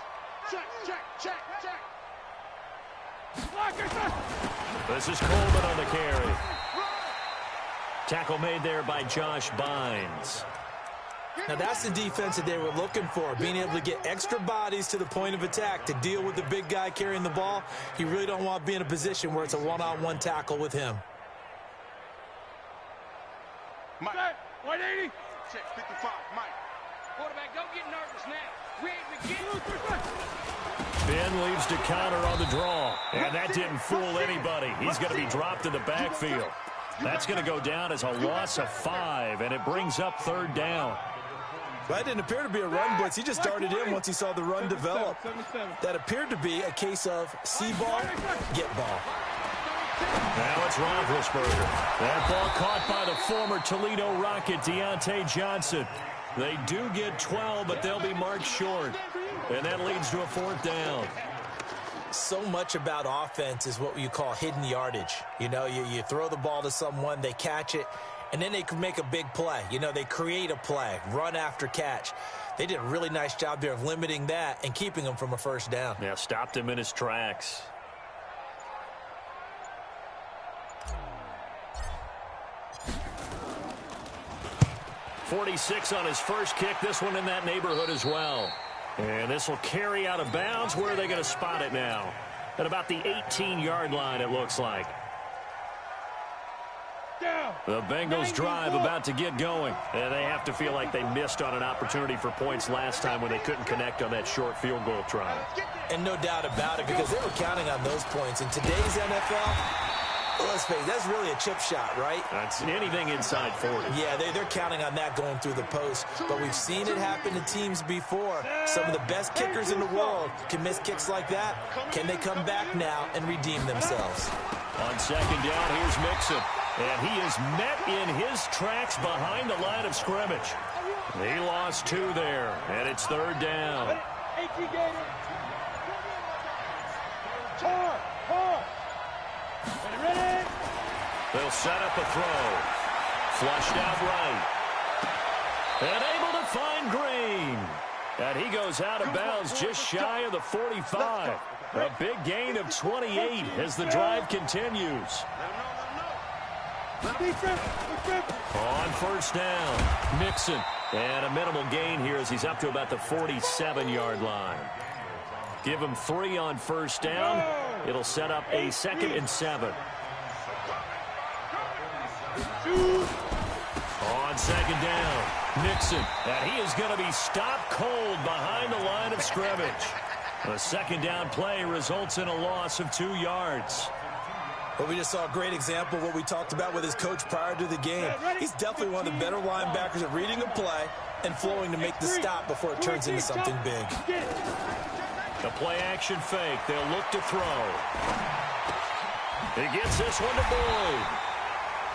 Speaker 3: Check.
Speaker 1: This is Coleman on the carry. Tackle made there by Josh Bynes.
Speaker 2: Now that's the defense that they were looking for, being able to get extra bodies to the point of attack to deal with the big guy carrying the ball. You really don't want to be in a position where it's a one-on-one tackle with him.
Speaker 3: Mike. 180.
Speaker 5: Check 55, Mike.
Speaker 3: Quarterback, don't get nervous now. We ain't beginning.
Speaker 1: Ben leaves to Connor on the draw. And that didn't fool anybody. He's going to be dropped in the backfield. That's going to go down as a loss of 5, and it brings up 3rd down.
Speaker 2: Well, that didn't appear to be a run blitz. He just darted in once he saw the run develop. That appeared to be a case of see ball, get ball.
Speaker 1: Now it's Roethlisberger. That ball caught by the former Toledo Rocket, Deontay Johnson. They do get 12, but they'll be marked short. And that leads to a 4th down.
Speaker 2: So much about offense is what you call hidden yardage. You know, you throw the ball to someone, they catch it, and then they can make a big play. You know, they create a play, run after catch. They did a really nice job there of limiting that and keeping him from a 1st down.
Speaker 1: Yeah, stopped him in his tracks. .46 on his first kick. This one in that neighborhood as well. And this will carry out of bounds. Where are they going to spot it now? At about the 18-yard line, it looks like. The Bengals drive about to get going. And they have to feel like they missed on an opportunity for points last time when they couldn't connect on that short field goal try.
Speaker 2: And no doubt about it, because they were counting on those points. In today's NFL, Well, let's face it, that's really a chip shot, right?
Speaker 1: That's anything inside 40.
Speaker 2: Yeah, they're counting on that going through the post. But we've seen it happen to teams before. Some of the best kickers in the world can miss kicks like that. Can they come back now and redeem themselves?
Speaker 1: On second down, here's Mixon. And he is met in his tracks behind the line of scrimmage. He lost 2 there, and it's third down. They'll set up a throw. Flushed out right. And able to find Green. And he goes out of bounds just shy of the 45. A big gain of 28 as the drive continues. On first down, Mixon. And a minimal gain here as he's up to about the 47-yard line. Give him 3 on first down. It'll set up a 2nd and 7. On second down, Mixon. And he is going to be stopped cold behind the line of scrimmage. A second down play results in a loss of 2 yards.
Speaker 2: Well, we just saw a great example of what we talked about with his coach prior to the game. He's definitely one of the better linebackers at reading a play and flowing to make the stop before it turns into something big.
Speaker 1: The play action fake. They'll look to throw. He gets this one to Boyd.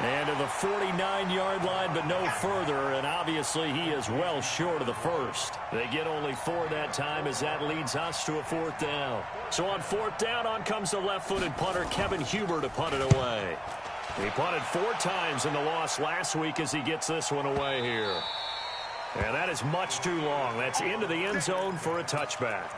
Speaker 1: And to the 49-yard line, but no further. And obviously, he is well short of the first. They get only 4 that time as that leads us to a 4th down. So on 4th down, on comes the left-footed punter, Kevin Huber, to punt it away. He punted 4 times in the loss last week as he gets this one away here. And that is much too long. That's into the end zone for a touchback.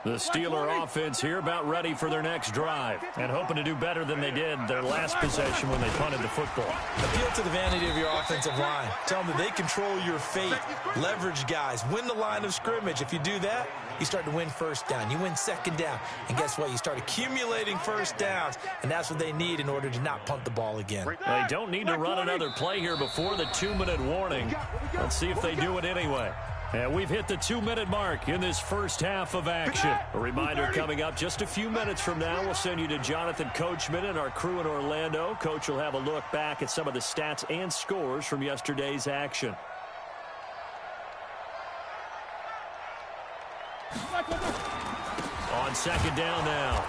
Speaker 1: The Steeler offense here about ready for their next drive and hoping to do better than they did their last possession when they punted the football.
Speaker 2: Appeal to the vanity of your offensive line. Tell them that they control your fate. Leverage guys. Win the line of scrimmage. If you do that, you start to win first down. You win second down. And guess what? You start accumulating first downs. And that's what they need in order to not punt the ball again.
Speaker 1: They don't need to run another play here before the 2-minute warning. Let's see if they do it anyway. And we've hit the 2-minute mark in this first half of action. A reminder coming up just a few minutes from now, we'll send you to Jonathan Coachman and our crew in Orlando. Coach will have a look back at some of the stats and scores from yesterday's action. On second down now,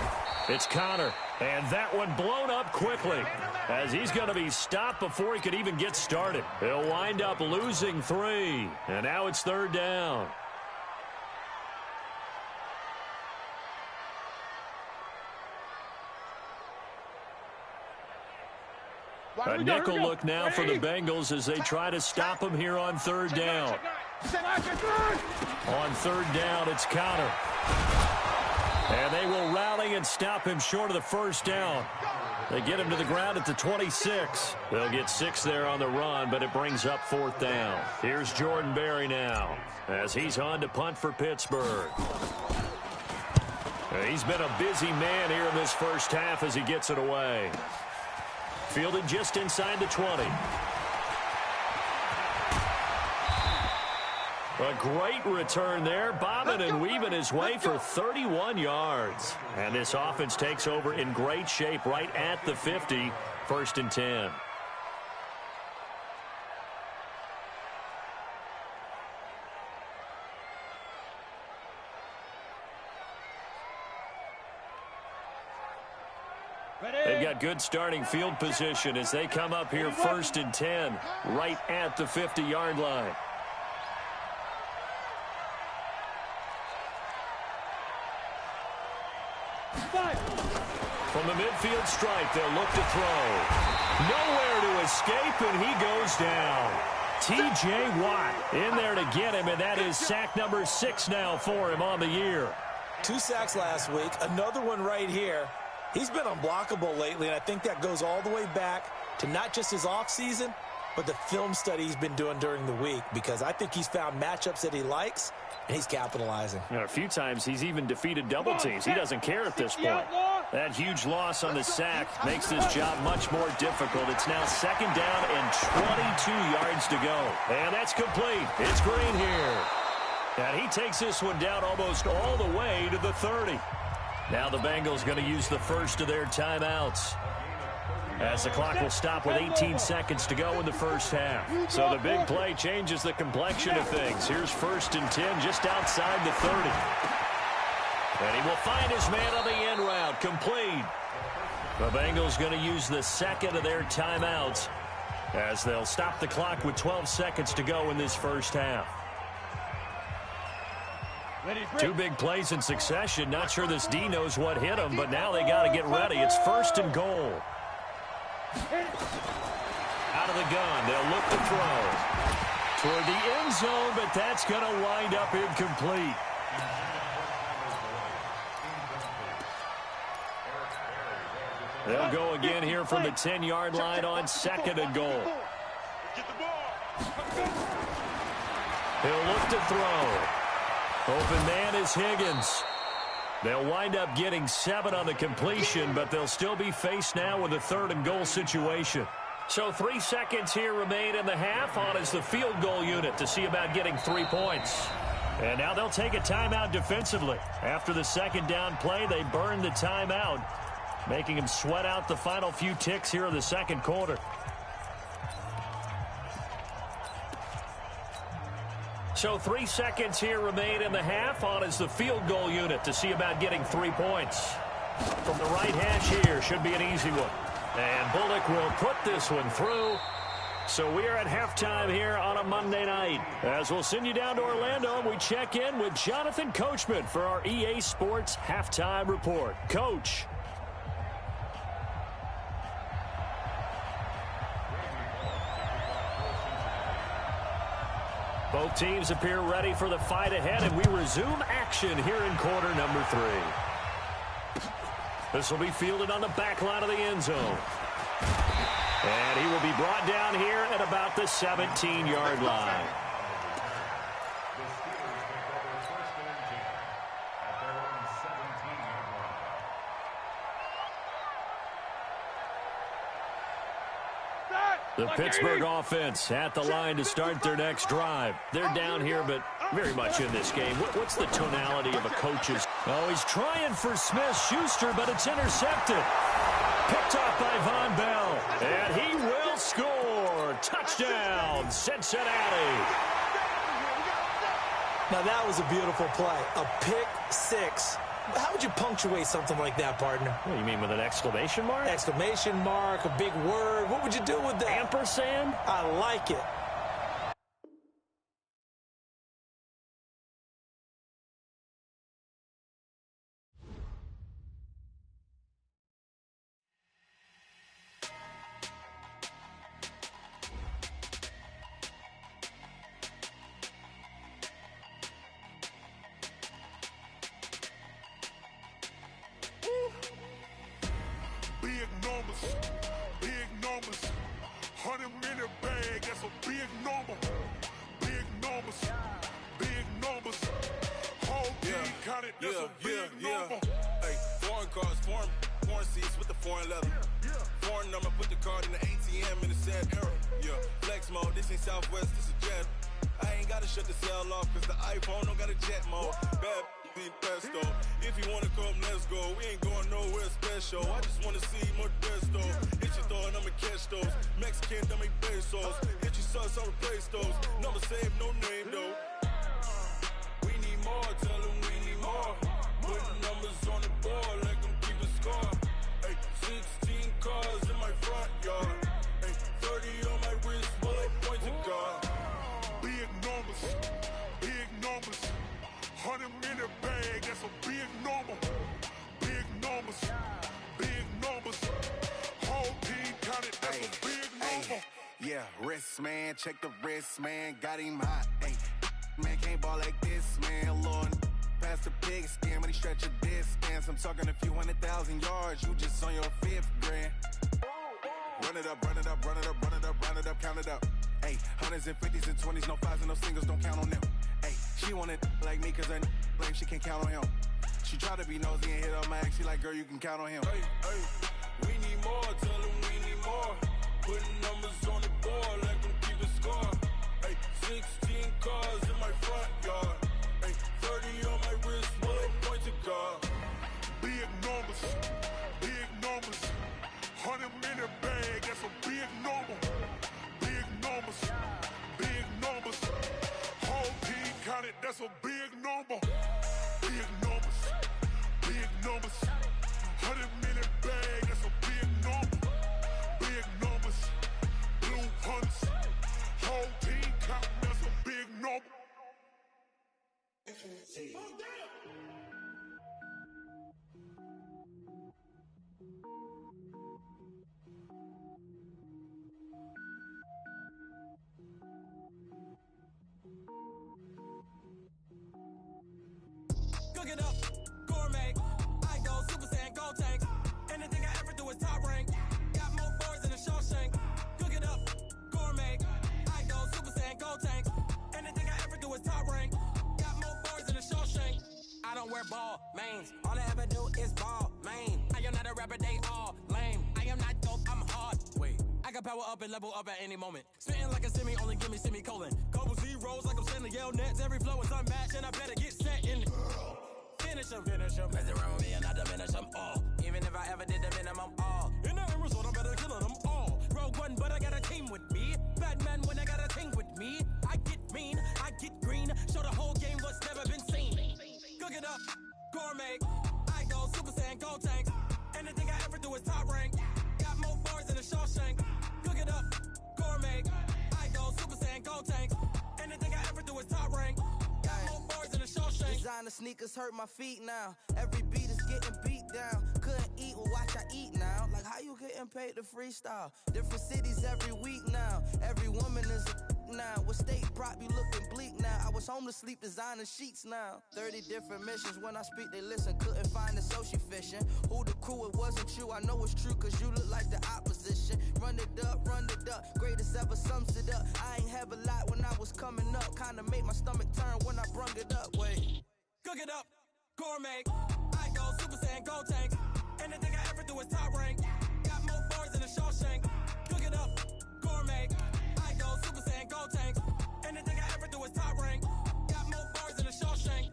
Speaker 1: it's Connor. And that one blown up quickly as he's going to be stopped before he could even get started. He'll wind up losing 3. And now it's third down. A nickel look now for the Bengals as they try to stop him here on third down. On third down, it's Connor. And they will rally and stop him short of the first down. They get him to the ground at the 26. They'll get 6 there on the run, but it brings up 4th down. Here's Jordan Berry now as he's on to punt for Pittsburgh. He's been a busy man here in this first half as he gets it away. Fielded just inside the 20. A great return there, bobbing and weaving his way for 31 yards. And this offense takes over in great shape right at the 50, 1st and 10. They've got good starting field position as they come up here 1st and 10, right at the 50-yard line. From the midfield stripe, they'll look to throw. Nowhere to escape, and he goes down. T.J. Watt in there to get him, and that is sack number 6 now for him on the year.
Speaker 2: 2 sacks last week, another one right here. He's been unblockable lately, and I think that goes all the way back to not just his offseason, but the film study he's been doing during the week, because I think he's found matchups that he likes, and he's capitalizing.
Speaker 1: A few times he's even defeated double teams. He doesn't care at this point. That huge loss on the sack makes this job much more difficult. It's now 2nd down and 22 yards to go. And that's complete. It's Green here. And he takes this one down almost all the way to the 30. Now the Bengals going to use the first of their timeouts, as the clock will stop with 18 seconds to go in the first half. So the big play changes the complexion of things. Here's 1st and 10 just outside the 30. And he will find his man on the end route. Complete. The Bengals going to use the second of their timeouts, as they'll stop the clock with 12 seconds to go in this first half. Two big plays in succession. Not sure this D knows what hit him, but now they got to get ready. It's 1st and goal. Out of the gun, they'll look to throw toward the end zone, but that's going to wind up incomplete. They'll go again here from the 10-yard line on 2nd and goal. He'll look to throw. Open man is Higgins. They'll wind up getting 7 on the completion, but they'll still be faced now with a 3rd and goal situation. So 3 seconds here remain in the half. On is the field goal unit to see about getting 3 points. And now they'll take a timeout defensively. After the second down play, they burn the timeout, making him sweat out the final few ticks here in the second quarter. So 3 seconds here remain in the half. On is the field goal unit to see about getting 3 points. From the right hash here, should be an easy one. And Bullock will put this one through. So we are at halftime here on a Monday night. As we'll send you down to Orlando, we check in with Jonathan Coachman for our EA Sports Halftime Report. Coach. Both teams appear ready for the fight ahead, and we resume action here in quarter number 3. This will be fielded on the back line of the end zone. And he will be brought down here at about the 17-yard line. The Pittsburgh offense at the line to start their next drive. They're down here, but very much in this game. What's the tonality of a coach's? Oh, he's trying for Smith-Schuster, but it's intercepted. Picked off by Von Bell, and he will score. Touchdown, Cincinnati.
Speaker 2: Now, that was a beautiful play. A pick six. How would you punctuate something like that, partner?
Speaker 1: What do you mean, with an exclamation mark?
Speaker 2: Exclamation mark, a big word. What would you do with that?
Speaker 1: Ampersand?
Speaker 2: I like it.
Speaker 6: Big numbers, 100-minute bag, that's a big number. Big numbers, whole team counted, that's a big number.
Speaker 8: Hey, foreign cars, foreign seats with the foreign leather. Foreign number, put the card in the ATM in the sad era. Yeah, flex mode, this ain't Southwest, this is Jet. I ain't gotta shut the cell off, cause the iPhone don't got a jet mode. Bad be pesto. If you wanna come, let's go. We ain't going nowhere special. I just wanna see more desto. Hit your throw and I'ma catch those. Mexican, dumb make pesos. Hit your sauce, I'll replace those. Number save, no name though. We need more, tell them we need more. Putting numbers on the board, like them keep a score. Hey, 16 cars in my front yard. Hey, 30 on my wrist, bullet pointed guard.
Speaker 6: Big numbers, 100-minute bag, that's a big number. Big numbers, whole team counted, that's a big number.
Speaker 8: Yeah, wrist man, check the wrist man, got him hot. Hey, man can't ball like this, man. Lord, past the pig skin when he stretch a distance. I'm talking a few 100,000 yards, you just on your 5th grand. Run it up, count it up. Hey, hundreds and 50s and 20s, no 5s and no singles, don't count on them. Hey, she want it like me cause her like she can't count on him. She try to be nosy and hit her max, she like, girl, you can count on him. Hey, we need more, tell them we need more. Putting numbers on the board, like them keep a score. Hey, 16 cars in my front yard.
Speaker 6: 100, that's a big number. Big numbers, big numbers. 100 million bag, that's a big number. Big numbers, blue hunts. Whole team count, that's a big number.
Speaker 9: Cook it up, gourmet. I go Super Saiyan, gold tank. Anything I ever do is top rank. Got more bars than a Shawshank. Cook it up, gourmet. I go Super Saiyan, gold tank. Anything I ever do is top rank. Got more bars than a Shawshank. I don't wear ball mains. All I ever do is ball main. I am not a rapper, they all lame. I am not dope, I'm hard. Wait, I can power up and level up at any moment. Spitting like a semi, only give me semicolon. Couple zeros like I'm sending yell nets. Every flow is unmatched and I better get set in. Finish them. Mess around with me and I diminish them all. Even if I ever did the minimum all. In the end result, I'm better killing them all. Rogue One, but I got a team with me. Batman when I got a team with me. I get mean, I get green. Show the whole game what's never been seen. Cook it up, gourmet. I go Super Saiyan, gold tank. Anything I ever do is top rank. Got more bars than a Shawshank. Cook it up, gourmet. I go Super Saiyan, gold tank. Anything I ever do is top rank. Got more bars than a Shawshank.
Speaker 10: Designer sneakers hurt my feet now. Every beat is getting beat down. Couldn't eat, well watch I eat now. Like how you getting paid to freestyle? Different cities every week now. Every woman is a now. What state prop you looking bleak now? I was home to sleep designer sheets now. 30 different missions. When I speak they listen. Couldn't find it so she fishing. Who the crew? It wasn't you. I know it's true cause you look like the opposition. Run it up. Greatest ever sums it up. I ain't have a lot when I was coming up. Kinda made my stomach turn when I brung it up. Wait.
Speaker 9: Cook it up, gourmet. I go Super Saiyan, gold tank. Anything I ever do is top rank. Got more bars than a Shawshank. Cook it up, gourmet. I go Super Saiyan, gold tank. Anything I ever do is top rank. Got more bars than a Shawshank.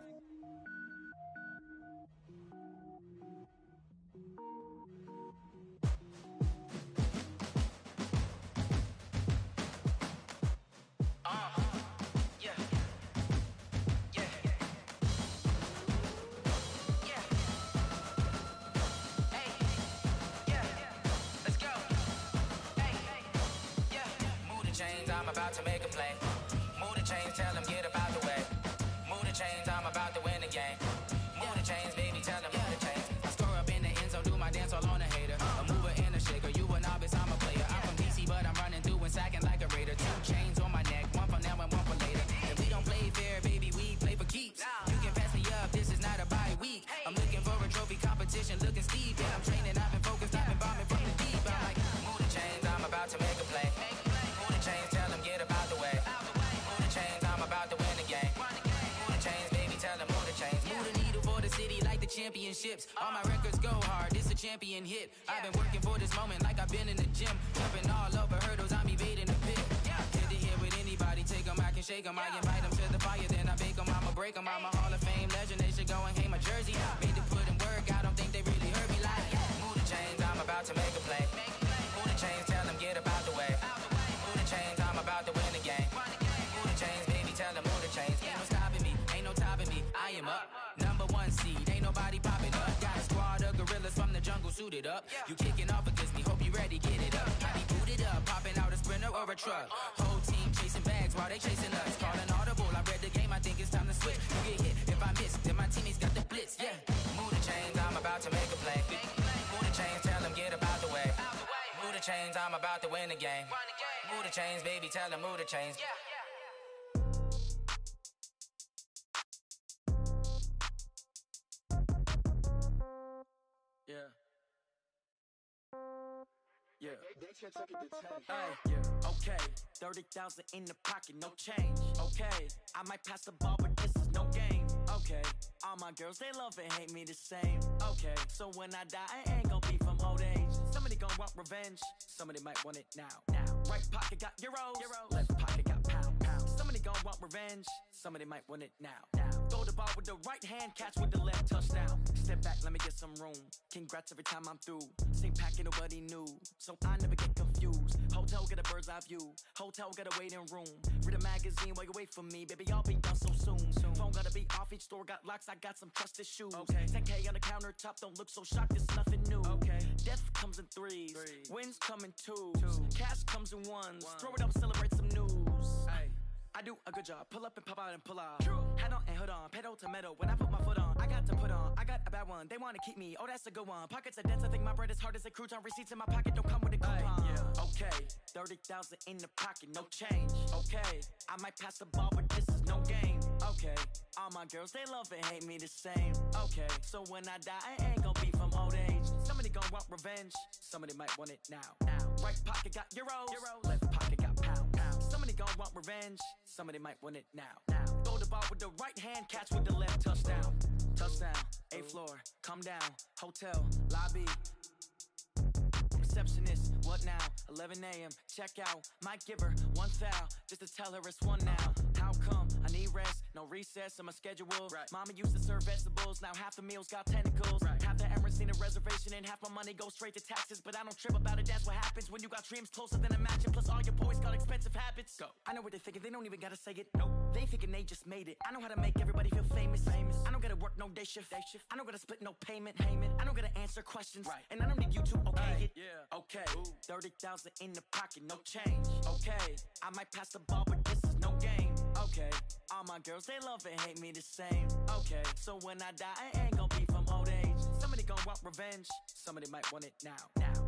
Speaker 11: I'm about to make a play. Move the chains, tell them get about the way. Move the chains, I'm about to win the game. Move the chains, baby, tell them move the chains. I score up in the end zone, do my dance all on a hater. A mover and a shaker, you a novice, I'm a player. I'm from DC, but I'm running through and sacking like a raider. 2 chains on my neck, one for now and one for later. If we don't play fair, baby, we play for keeps. You can pass me up, this is not a bye week. I'm looking for a trophy competition, looking steep. Yeah, I'm training, I've been focused, I've been bombing from the deep. I'm like, move the chains, I'm about to make a play. Move the chains, tell them get about the way. Move the chains, I'm about to win the game. Move the chains, baby, tell them move the chains. Move the needle for the city like the championships. All my records go hard, this a champion hit. I've been working for this moment like I've been in the gym. Jumping all over hurdles, I'm evading the pit. Head to head with anybody, take them, I can shake them. I invite them to the fire, then I bake them, I'ma break them. I'm a Hall of Fame legend, they should go and hang my jersey. Made to put in work, I don't think they really heard me like. Move the chains, I'm about to make a play. Move the chains, tell them get about the way. Move the chains, I'm about to win the game. Move the chains, baby, tell them move the chains. Ain't no stopping me, ain't no topping me. I am up, #1 seed, ain't nobody popping up. Got a squad of gorillas from the jungle suited up. You kicking off against me, hope you ready, get it up. I be booted up, popping out a Sprinter or a truck. Whole team chasing bags while they chasing us. Calling audible, I read the game, I think it's time to switch. You get hit, if I miss, then my teammates got the blitz, yeah. Move the chains, I'm about to make a play. Move the chains, tell them get about the way. Move the chains, I'm about to win the game. Move the chains, baby, tell them move the chains.
Speaker 9: Yeah. Yeah. Hey, yeah. Okay. 30,000 in the pocket, no change. Okay. I might pass the ball, but this is no game. Okay. All my girls, they love and hate me the same. Okay. So when I die, I ain't gonna be from old age. Somebody gonna want revenge. Somebody might want it now. Right pocket got euros. Left pocket got pounds. Somebody gonna want revenge. Somebody might want it now. Throw the ball with the right hand, catch with the left, touchdown. Step back, let me get some room. Congrats every time I'm through. Same packet, nobody knew. So I never get confused. Hotel get a bird's eye view. Hotel get a waiting room. Read a magazine while you wait for me. Baby, I'll be done so soon.
Speaker 12: door got locks, I got some trusted shoes. Okay. 10K on the countertop, don't look so shocked, it's nothing new. Okay. Death comes in threes. Wins come in twos. Cash comes in ones. Throw it up, celebrate some news. Ay. I do a good job, pull up and pop out and pull out. Hat on and hood on, pedal to metal. When I put my foot on, I got to put on. I got a bad one, they wanna keep me. Oh, that's a good one. Pockets are dense, I think my bread is hard as a crouton. Receipts in my pocket don't come with a coupon. Yeah. Okay, 30,000 in the pocket, no change. Okay, I might pass the ball, but this is no game. Okay, all my girls, they love and hate me the same. Okay, so when I die, I ain't gon' be from old age. Somebody gon' want revenge, somebody might want it now. Right pocket got euros, left pocket got pound. Somebody gon' want revenge, somebody might want it now. Throw the ball with the right hand, catch with the left, touchdown. Touchdown, 8th floor, come down, hotel, lobby. Receptionist, what now? 11 a.m., check out. Might give her one foul, just to tell her it's one now. How come? I need rest, no recess in my schedule. Mama used to serve vegetables, now half the meals got tentacles. Half the Emirates need a reservation and half my money goes straight to taxes. But I don't trip about it, that's what happens when you got dreams closer than a mansion. Plus all your boys got expensive habits. Go. I know what they're thinking, they don't even gotta say it. Nope. They thinking they just made it. I know how to make everybody feel famous. I don't gotta work no day shift. I don't gotta split no payment. I don't gotta answer questions. And I don't need you to okay it. Okay, 30,000 in the pocket, no change. Okay, I might pass the ball, but this is no game. Okay, all my girls, they love and hate me the same. Okay, so when I die, I ain't gon' be from old age. Somebody gon' want revenge, somebody might want it now.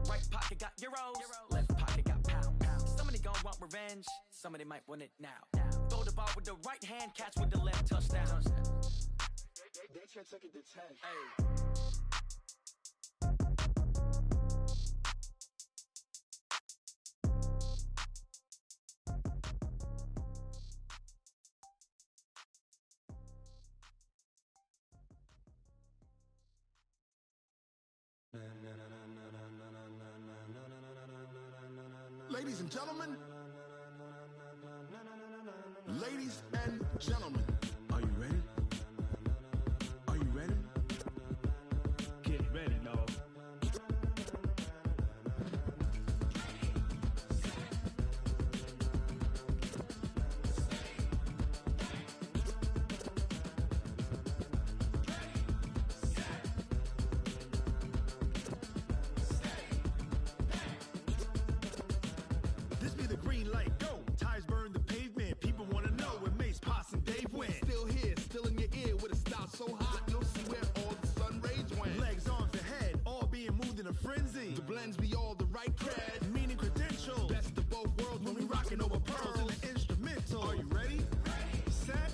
Speaker 12: Right pocket got euros, left pocket got pound. Somebody gon' want revenge, somebody might want it now. Throw the ball with the right hand, catch with the left, touchdown.
Speaker 6: They took it to 10.
Speaker 12: Hey.
Speaker 6: Ladies and gentlemen, ladies and gentlemen, are you ready? Are you ready? Get ready, no. So hot, you'll see where all the sun rays went. Legs, arms, and head, all being moved in a frenzy. The blends be all the right cred, meaning credentials. Best of both worlds when we rockin' over pearls in the instrumental. Are you ready? Ready. Set.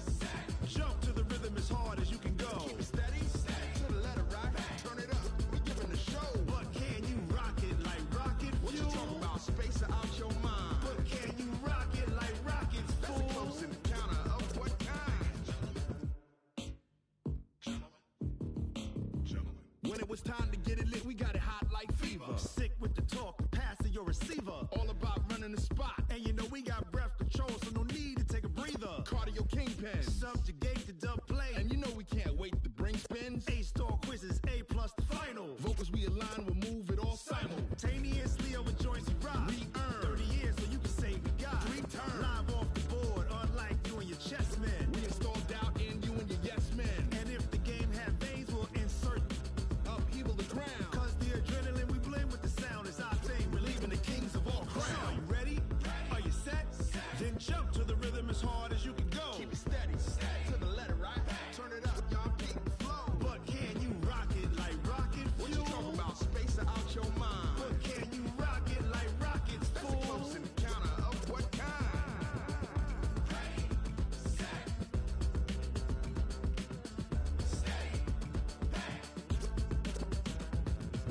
Speaker 6: Jump to the rhythm as hard as you can go. Keep it steady. To the letter right. Turn it up. We giving the show. But can you rock it like rocket fuel? What you talking about? Space out your mind. But can you rock it like rockets, fool? That's a close encounter of what kind? When it was time to get it lit, we got it hot like fever. Sick with the talk, pass to your receiver. All about running the spot. And you know we got breath control, so no need to take a breather. Cardio kingpin, subjugate the dub play. And you know we can't wait to bring spins. A-star quizzes, A+ the final. Vocals we align, we'll move it all simultaneously over joints we rock. We earn 30 years, so you can say we got 3 turns. Live off the board, unlike you and your chess men. We install doubt in you and your yes men. And if the game had veins, we'll insert upheaval the ground. Cause the adrenaline we blend with the sound is our thing. We're leaving the kings of all crowns. So are you ready? Are you set? Then jump to the rhythm as hard as you can go. Keep it steady. To the letter right. Turn it up, y'all beat the flow. But can you rock it like rocket fuel? What you talking about? Space out your mind. But can you rock it like rockets, fool? That's a close encounter of what kind?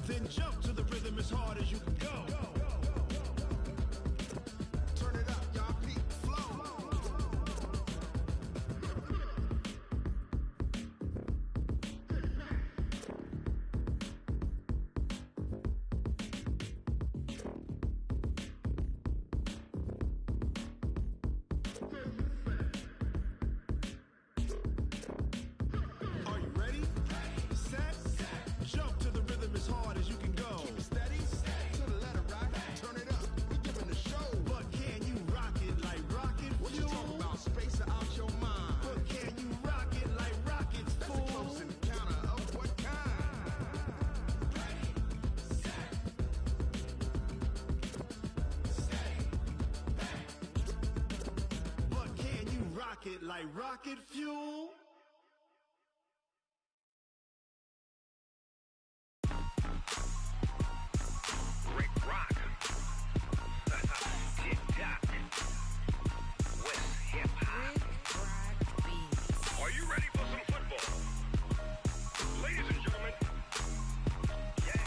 Speaker 6: Then jump to the rhythm as hard as you can go. Turn it up, y'all beat the flow. Are you ready? Set. Jump to the rhythm as hard as you can go. Keep it steady. To it like rocket fuel.
Speaker 13: Rick Rock. Tick-tock. West hip-hop. Are you ready for some football? Ladies and gentlemen. Yeah.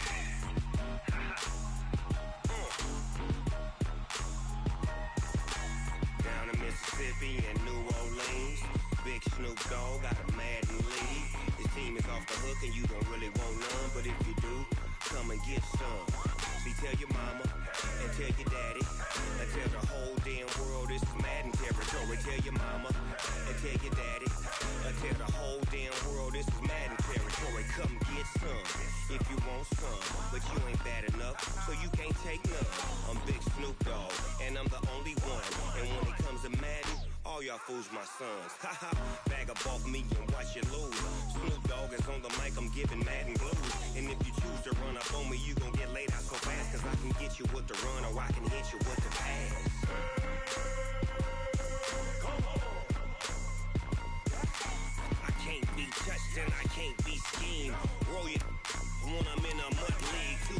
Speaker 13: Down in Mississippi and New Orleans, Big Snoop Dogg got a Madden lead. His team is off the hook and you don't really want none, but if you do, come and get some. See, tell your mama and tell your daddy and tell the whole damn world this is Madden territory. Tell your mama and tell your daddy and tell the whole damn world this is Madden territory. Come get some if you want some, but you ain't bad enough, so you can't take none. I'm Big Snoop Dogg and I'm the only one, and when it comes to Madden, all y'all fools my sons. Haha, bag up off me and watch you lose. Snoop Dogg is on the mic, I'm giving Madden blues. And if you choose to run up on me, you gon' get laid out so fast, cause I can get you with the run or I can hit you with the pass. I can't be touched and I can't be schemed. Roll you when I'm in a mud league. 2-0,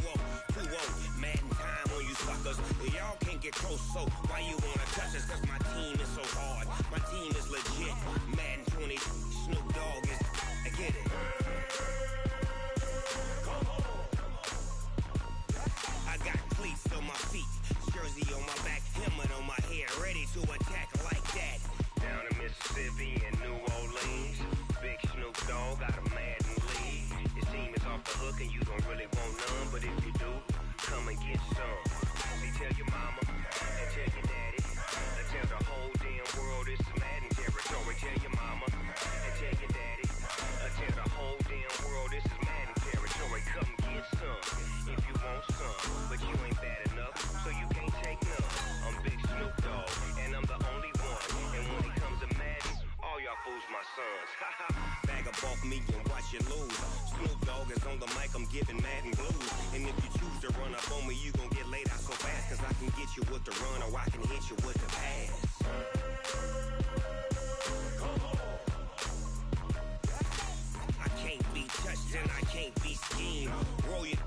Speaker 13: 2-0, Madden time on you suckers. Y'all can't get close, so why you wanna touch us? Cause my team is so hard, my team is legit. Madden 20, Snoop Dogg is, I get it. I got cleats on my feet, jersey on my back, helmet on my head, ready to attack like that. Down in Mississippi and New Orleans, Big Snoop Dogg got a Madden lead. His team is off the hook and you don't really want none, but if you do, come and get some. See, tell your mama and tell your daddy and tell the whole damn world this is Madden territory. Tell your mama and tell your daddy and tell the whole damn world this is Madden territory. Come get some if you want some, but you ain't bad enough, so you can't take none. I'm Big Snoop Dogg and I'm the only one, and when it comes to Madden, all y'all fools my sons. Haha, bag up off me and watch you lose. Snoop Dogg is on the mic, I'm giving Madden blues. And if you choose to run up on me, you gon' get laid out so fast, cause I can get you with the run or I can hit you with the pass. I can't be touched and I can't be schemed. Roll you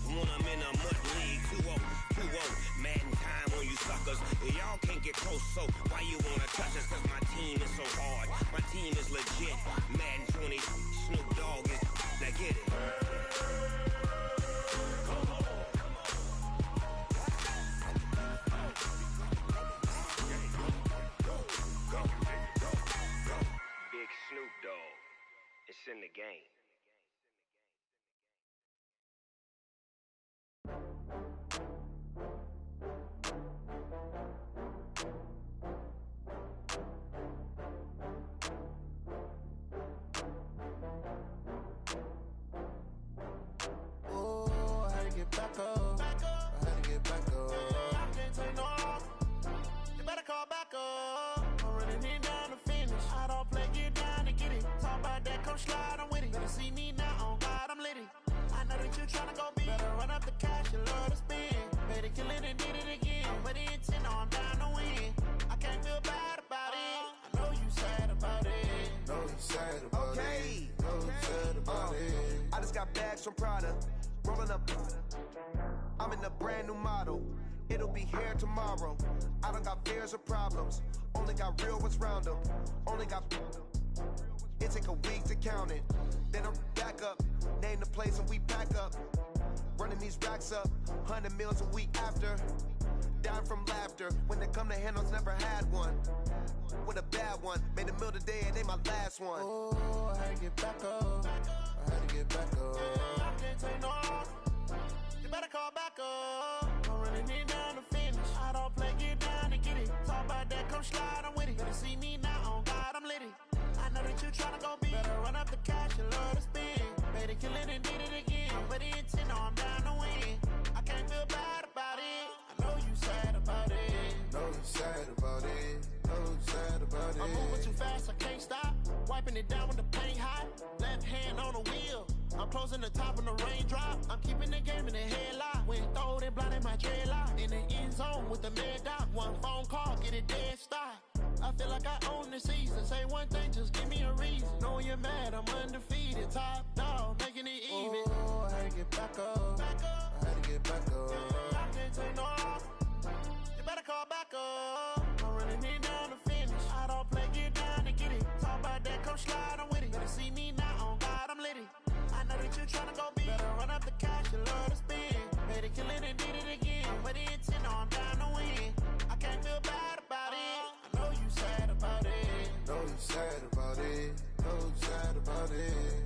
Speaker 13: when I'm in a mud league. 2-0, 2-0, Madden time on you suckers. Y'all can't get close, so why you wanna touch us? Cause my team is so hard, my team is legit. Madden 20, Snoop Dogg is, now get it. Big Snoop Dogg, it's in the game.
Speaker 5: Oh, I had to get back up. I had to get back up. I can't take no loss. You better call back up. I'm running it down to finish. I don't play, get down to get it. Talk about that, come slide, I'm with it. Better see me now, on God, I'm litty. I know that you tryna go big. Better run up the cash, you love to spend. Better kill it and did it again. But the intent, no, I'm down to win. I can't feel bad about it. I know you sad about it.
Speaker 14: Know you sad about
Speaker 5: Okay.
Speaker 14: it. Know you sad about it.
Speaker 5: I just got bags from Prada. Rolling up. I'm in a brand new model. It'll be here tomorrow. I don't got fears or problems. Only got real ones round them. Only got. It take a week to count it. Then I'm back up. Name the place and we pack up. Running these racks up. 100 meals a week after. Dying from laughter. When they come to handles, never had one. With a bad one. Made a meal today, it ain't my last one.
Speaker 14: Oh, I had to get back up. I had to get back up.
Speaker 5: I can't take no loss. You better call back up. I'm running it down to finish. I don't play, get down to get it. Talk about that, come slide, I'm with it. Better see me now, on God, I'm litty. I know that you tryna go big. Better run up the cash, you love to spend. Better kill it and did it again. But the intent, no, I'm down to win. I can't feel bad about it. I know you sad about it.
Speaker 14: Know you sad about it. Know you sad about it.
Speaker 5: I'm moving too fast, I can't stop. Wiping it down with the paint hot. Left hand on the wheel. I'm closing the top on the raindrop. I'm keeping the game in the headlock. When throwed and blinded my dreadlock. In the end zone with the mad dot. One phone call, get it dead stop. I
Speaker 6: I feel like I own the season. Say one thing, just give me a reason. Knowing you're mad, I'm undefeated. Top dog, making it even. Oh, I had to get back up. I had to get back up. I can't take no loss. You better call back up. I'm running it down to finish. I don't play, get down to get it. Talk about that, come slide, I'm with it. Better see me now, on God, I'm lit it. I know that you're tryna go big. Better run up the cash, you love to spend. Made it, kill it, and did it again. But the intent, no, I'm down to win. I can't feel bad about it. I know you sad about it. Know you sad about it. Know you sad about it.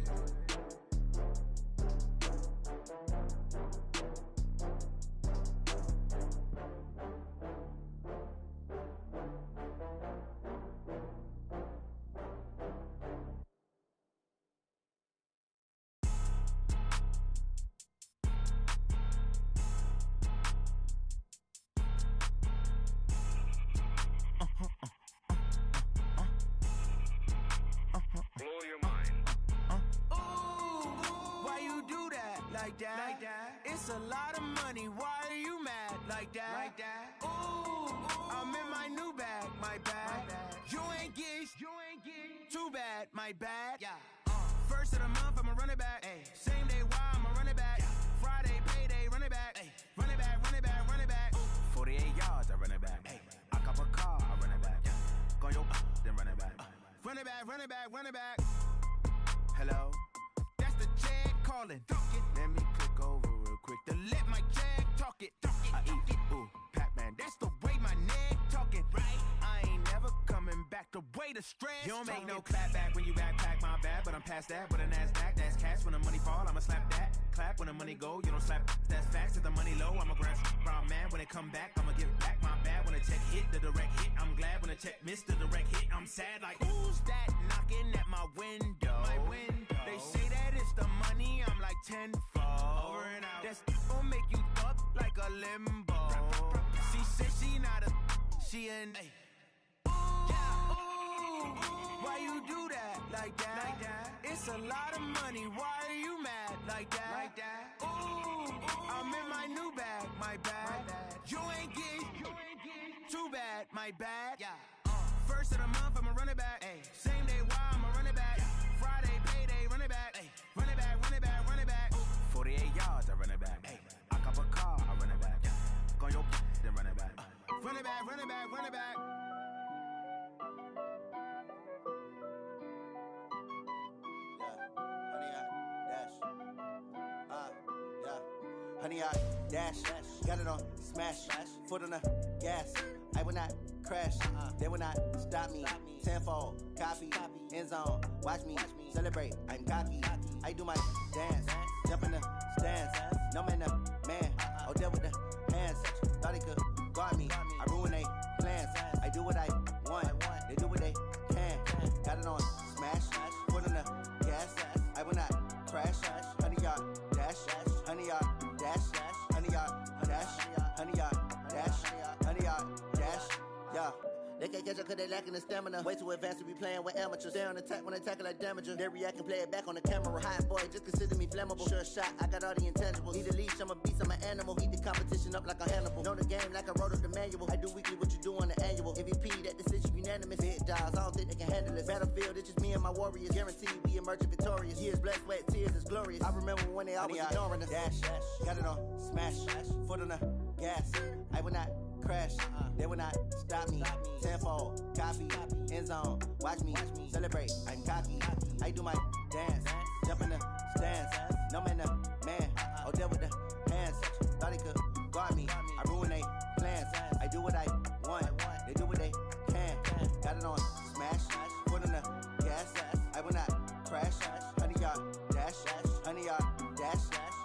Speaker 10: Like that. It's a lot of money. Why are you mad like that? Ooh, I'm in my new bag, my bad. You ain't get too bad, my bad. Yeah. First of the month, I'ma run it back. Ay. Same day, why I'ma run it back. Friday, payday, run it back. Ay. Run it back, run it back, run it back. 48 yards, I run it back. Ay. I cop a car, I run it back. Go your then run it back. Run it back, run it back, run it back. Hello, that's the check calling. Let me click over real quick to let my jag talk it. I eat, ooh, Pac-Man, that's the way my neck talking. Right, I ain't never coming back the way the stress. You don't make no clap back when you backpack, my bad, but I'm past that. With a NASDAQ, that's cash. When the money fall, I'ma slap that. Clap when the money go, you don't slap. That's facts. If the money low, I'ma grab brown man. When it come back, I'ma give back my bad. When the check hit, the direct hit, I'm glad. When the check missed the direct hit, I'm sad. Like, who's that knocking at my window? My window. They say that it's the money, I'm like tenfold. Over and out. That's gon' make you up like a limbo. She said she not a, she an. Ooh, why you do that like that? It's a lot of money. Why are you mad like that? Ooh, I'm in my new bag, my bad. You ain't get too bad, my bad. Yeah. First of the month, I'ma run it back. Ay. Same day, why I'ma run it back. Friday, payday, run it back. Ay. Run it back, run it back, run it back. 48 yards, I run it back. Ay. I cop a car, I run it back. Go your then run it back. Run it back, run it back, run it back.
Speaker 15: Honey, I dash, got it on smash, foot on the gas. I will not crash, they will not stop me. Tenfold, copy, end zone, watch me celebrate. I'm cocky, I do my dance, jump in the stands. No man, man, oh there with the hands. Thought he could guard me, I ruin they plans. I do what I want, they do what they can. Got it on smash, foot on the gas. I will not crash, honey, y'all dash, honey, y'all dash, honey, y'all dash, honey, y'all dash, honey, y'all dash, yeah. They can't catch up cause they lacking the stamina. Way too advanced to be playing with amateurs. Stay on attack when they tackle like damager. They react and play it back on the camera. Hot boy, just consider me flammable. Sure shot, I got all the intangibles. Need a leash, I'm a beast, I'm an animal. Eat the competition up like a Hannibal. Know the game like I wrote up the manual. I do weekly what you do on the annual. MVP, that decision unanimous. Big dogs, I don't think they can handle it. Battlefield, it's just me and my warriors. Guaranteed we emerging victorious. Years, blood, sweat, tears, is glorious. I remember when they always ignoring us. Dash, got it on smash, foot on the gas. I will not crash, they will not stop me. Tenfold, copy, end zone, watch me celebrate. I'm cocky, I do my dance, jump in the stands. No man, man, oh there with the hands. Thought he could guard me, I ruin they plans. I do what I want, they do what they can. Got it on smash, foot on the gas. I will not crash, honey y'all dash, honey y'all dash,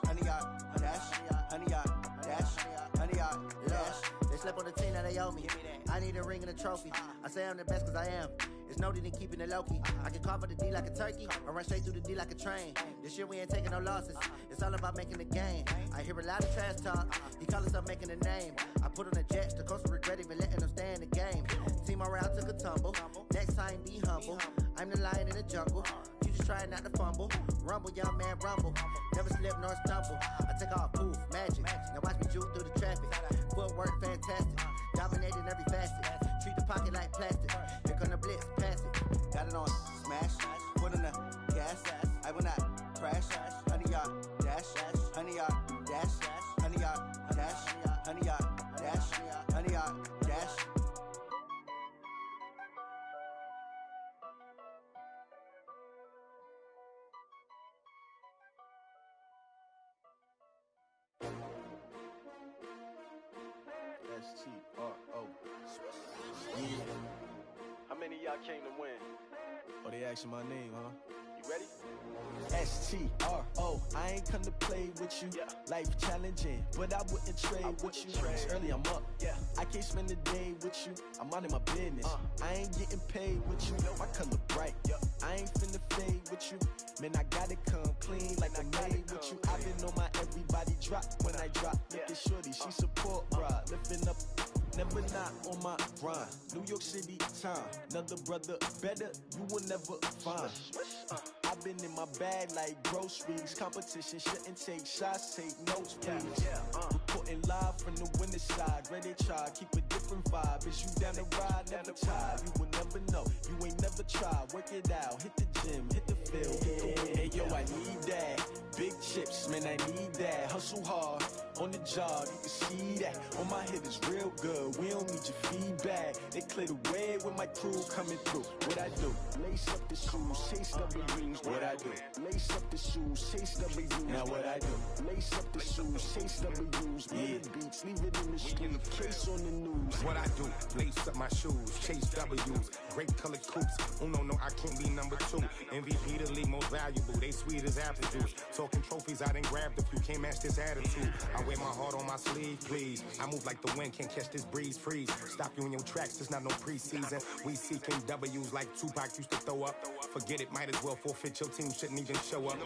Speaker 15: honey y'all dash, honey y'all dash, honey y'all dash. Slept on the team that they owe me. I need a ring and a trophy. I say I'm the best cause I am. It's no need in keeping it low-key. I can carve up the D like a turkey or run straight through the D like a train. This year we ain't taking no losses. It's all about making the game. I hear a lot of trash talk. He call himself making a name. I put on the Jets. The coach will regret even letting them stay in the game. Team morale took a tumble. Next time be humble. I'm the lion in the jungle. You just trying not to fumble. Rumble, young man, rumble. Never slip nor stumble. I take off, poof, magic. Now watch me juke through the traffic. Footwork fantastic. Dominating every facet. treat the pocket like plastic. Here come the blitz, pass it. Got it on smash, foot on the gas. I will not crash. 100 yard dash, 100 yard dash, 100 yard dash, 100 yard dash, 100 yard dash.
Speaker 14: S-T-R-O. Yeah.
Speaker 16: How many of y'all came to win?
Speaker 14: Oh, they asking my name, huh?
Speaker 16: You ready?
Speaker 14: S-T-R-O. I ain't come to play with you. Life challenging, but I wouldn't trade with you. It's early, I'm up. I can't spend the day with you. I'm minding my business. I ain't getting paid with you. My color bright. I ain't finna fade with you. Man, I gotta come clean like I made with you. I've been on my everybody drop when I drop. Look at shorty, she support ride. Lifting up, never not on my grind. New York City time, another brother better, you will never find. I've been in my bag like groceries. Competition shouldn't take shots, take notes, please. Reporting live from the winter side. Ready to try, keep a different vibe. Is you down the ride, never tired. You will never know, you ain't never tried. Work it out, hit the gym, hit the field, hit the win. Hey yo, I need that. Big chips, man, I need that. Hustle hard, on the job, you can see that. On my head is real good, we don't need your feedback. They clear the way with my crew coming through. What I do? Lace up the shoes, chase W's. What I do? Lace up the shoes, chase W's. Now what I do? Lace up the shoes, chase W's. Yeah, beats, leave it in the street, case on the news.
Speaker 17: What I do? Lace up my shoes, chase W's. Great colored coops. Oh no, I can't be number 2. MVP the league most valuable. They sweet as apple juice. Talking trophies, I done grabbed a few. Can't match this attitude. I wear my heart on my sleeve, please. I move like the wind, can't catch this breeze. Freeze. Stop you in your tracks. There's not no preseason. We seeking W's like Tupac used to throw up. Forget it, might as well forfeit. Your team shouldn't even show up.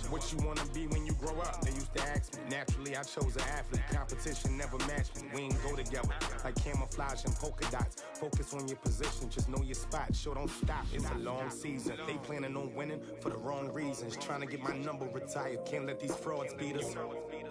Speaker 17: What you wanna be when you grow up? They used to ask me. Naturally, I chose an athlete. Competition never matched me. We ain't go together like camouflage and polka dots. Focus on your position, just know your spot. Sure, don't stop. It's a long season. They planning on winning for the wrong reasons. Trying to get my number retired. Can't let these frauds beat us.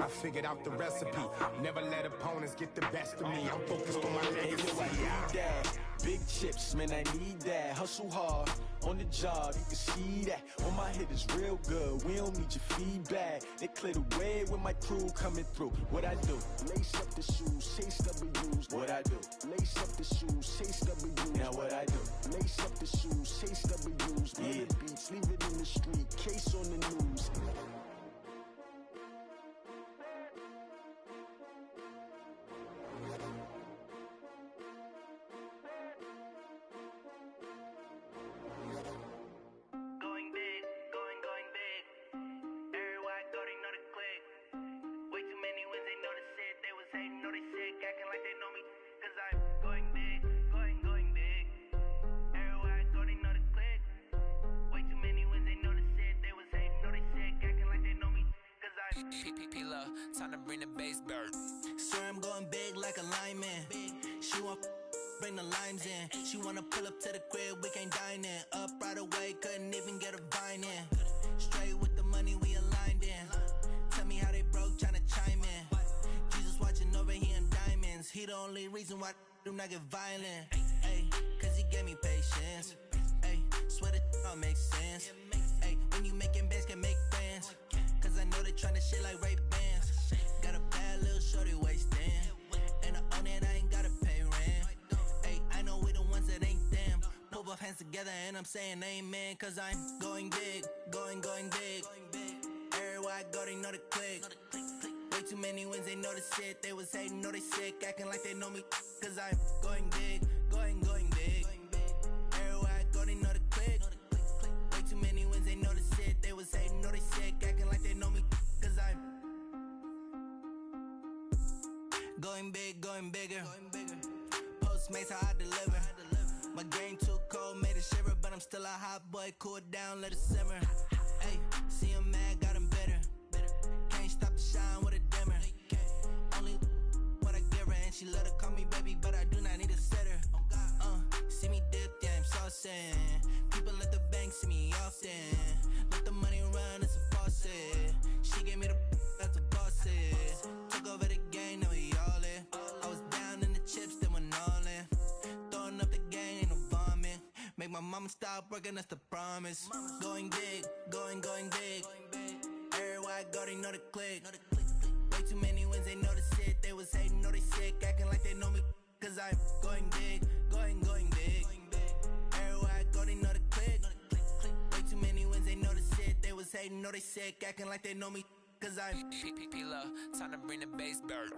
Speaker 17: I figured out the recipe. Never let opponents get the best of me. I'm focused on my legacy.
Speaker 14: I need that. Big chips, man, I need that. Hustle hard, on the job, you can see that. On my head is real good, we don't need your feedback. They clear the way with my crew coming through. What I do? Lace up the shoes, chase W's. What I do? Lace up the shoes, chase W's. Now what I do? Lace up the shoes, chase W's. Yeah, beats, leave it in the street, case on the news.
Speaker 10: Time to bring the bass bird. Sir, I'm going big like a lineman. She want bring the limes in. She wanna pull up to the crib, we can't dine in. Up right away, couldn't even get a vine in. Straight with the money, we aligned in. Tell me how they broke, tryna chime in. Jesus watching over here in diamonds. He the only reason why I do not get violent. Ay, cause he gave me patience. Ay, swear that all makes sense. Ay, when you making bands, can make friends. Cause I know they tryna shit like Ray Bans. Got a bad little shorty wasting. And I own it, I ain't gotta pay rent. Ay, I know we the ones that ain't them. Put both hands together and I'm saying amen. Cause I'm going big, going big. Everywhere I go, they know the click. Way too many wins, they know the shit. They was hating, know they sick, acting like they know me. Cause I'm going big, going big. Everywhere I go, they know the click. Way too many wins, they know the shit. They was hating, know they sick, acting like they know me. Cause I'm going big, going bigger. Postmates how I deliver. My game too cold, made it shiver. But I'm still a hot boy, cool it down, let it simmer. Hey, see him mad, got him bitter. Can't stop the shine with a dimmer. Only what I give her, and she let her call me baby, but I do not need a sitter. See me dip, yeah, I'm saucing. People at the bank see me often. Let the money run, it's a faucet. She gave me the that's a faucet. Took over the game, now we all in. I was down in the chips, then went all in. Throwing up the stop working, that's the promise. Going big, going big. Everywhere I go, they know the click. Way too many wins, they know the shit. They was hating, know they sick, acting like they know me. Cause I'm going big, going big. Everywhere I go, they know the click. Way too many wins, they know the shit. They was hating, know they sick, acting like they know me. Cause I'm
Speaker 11: P-P-P-Love, time to bring the bass bird.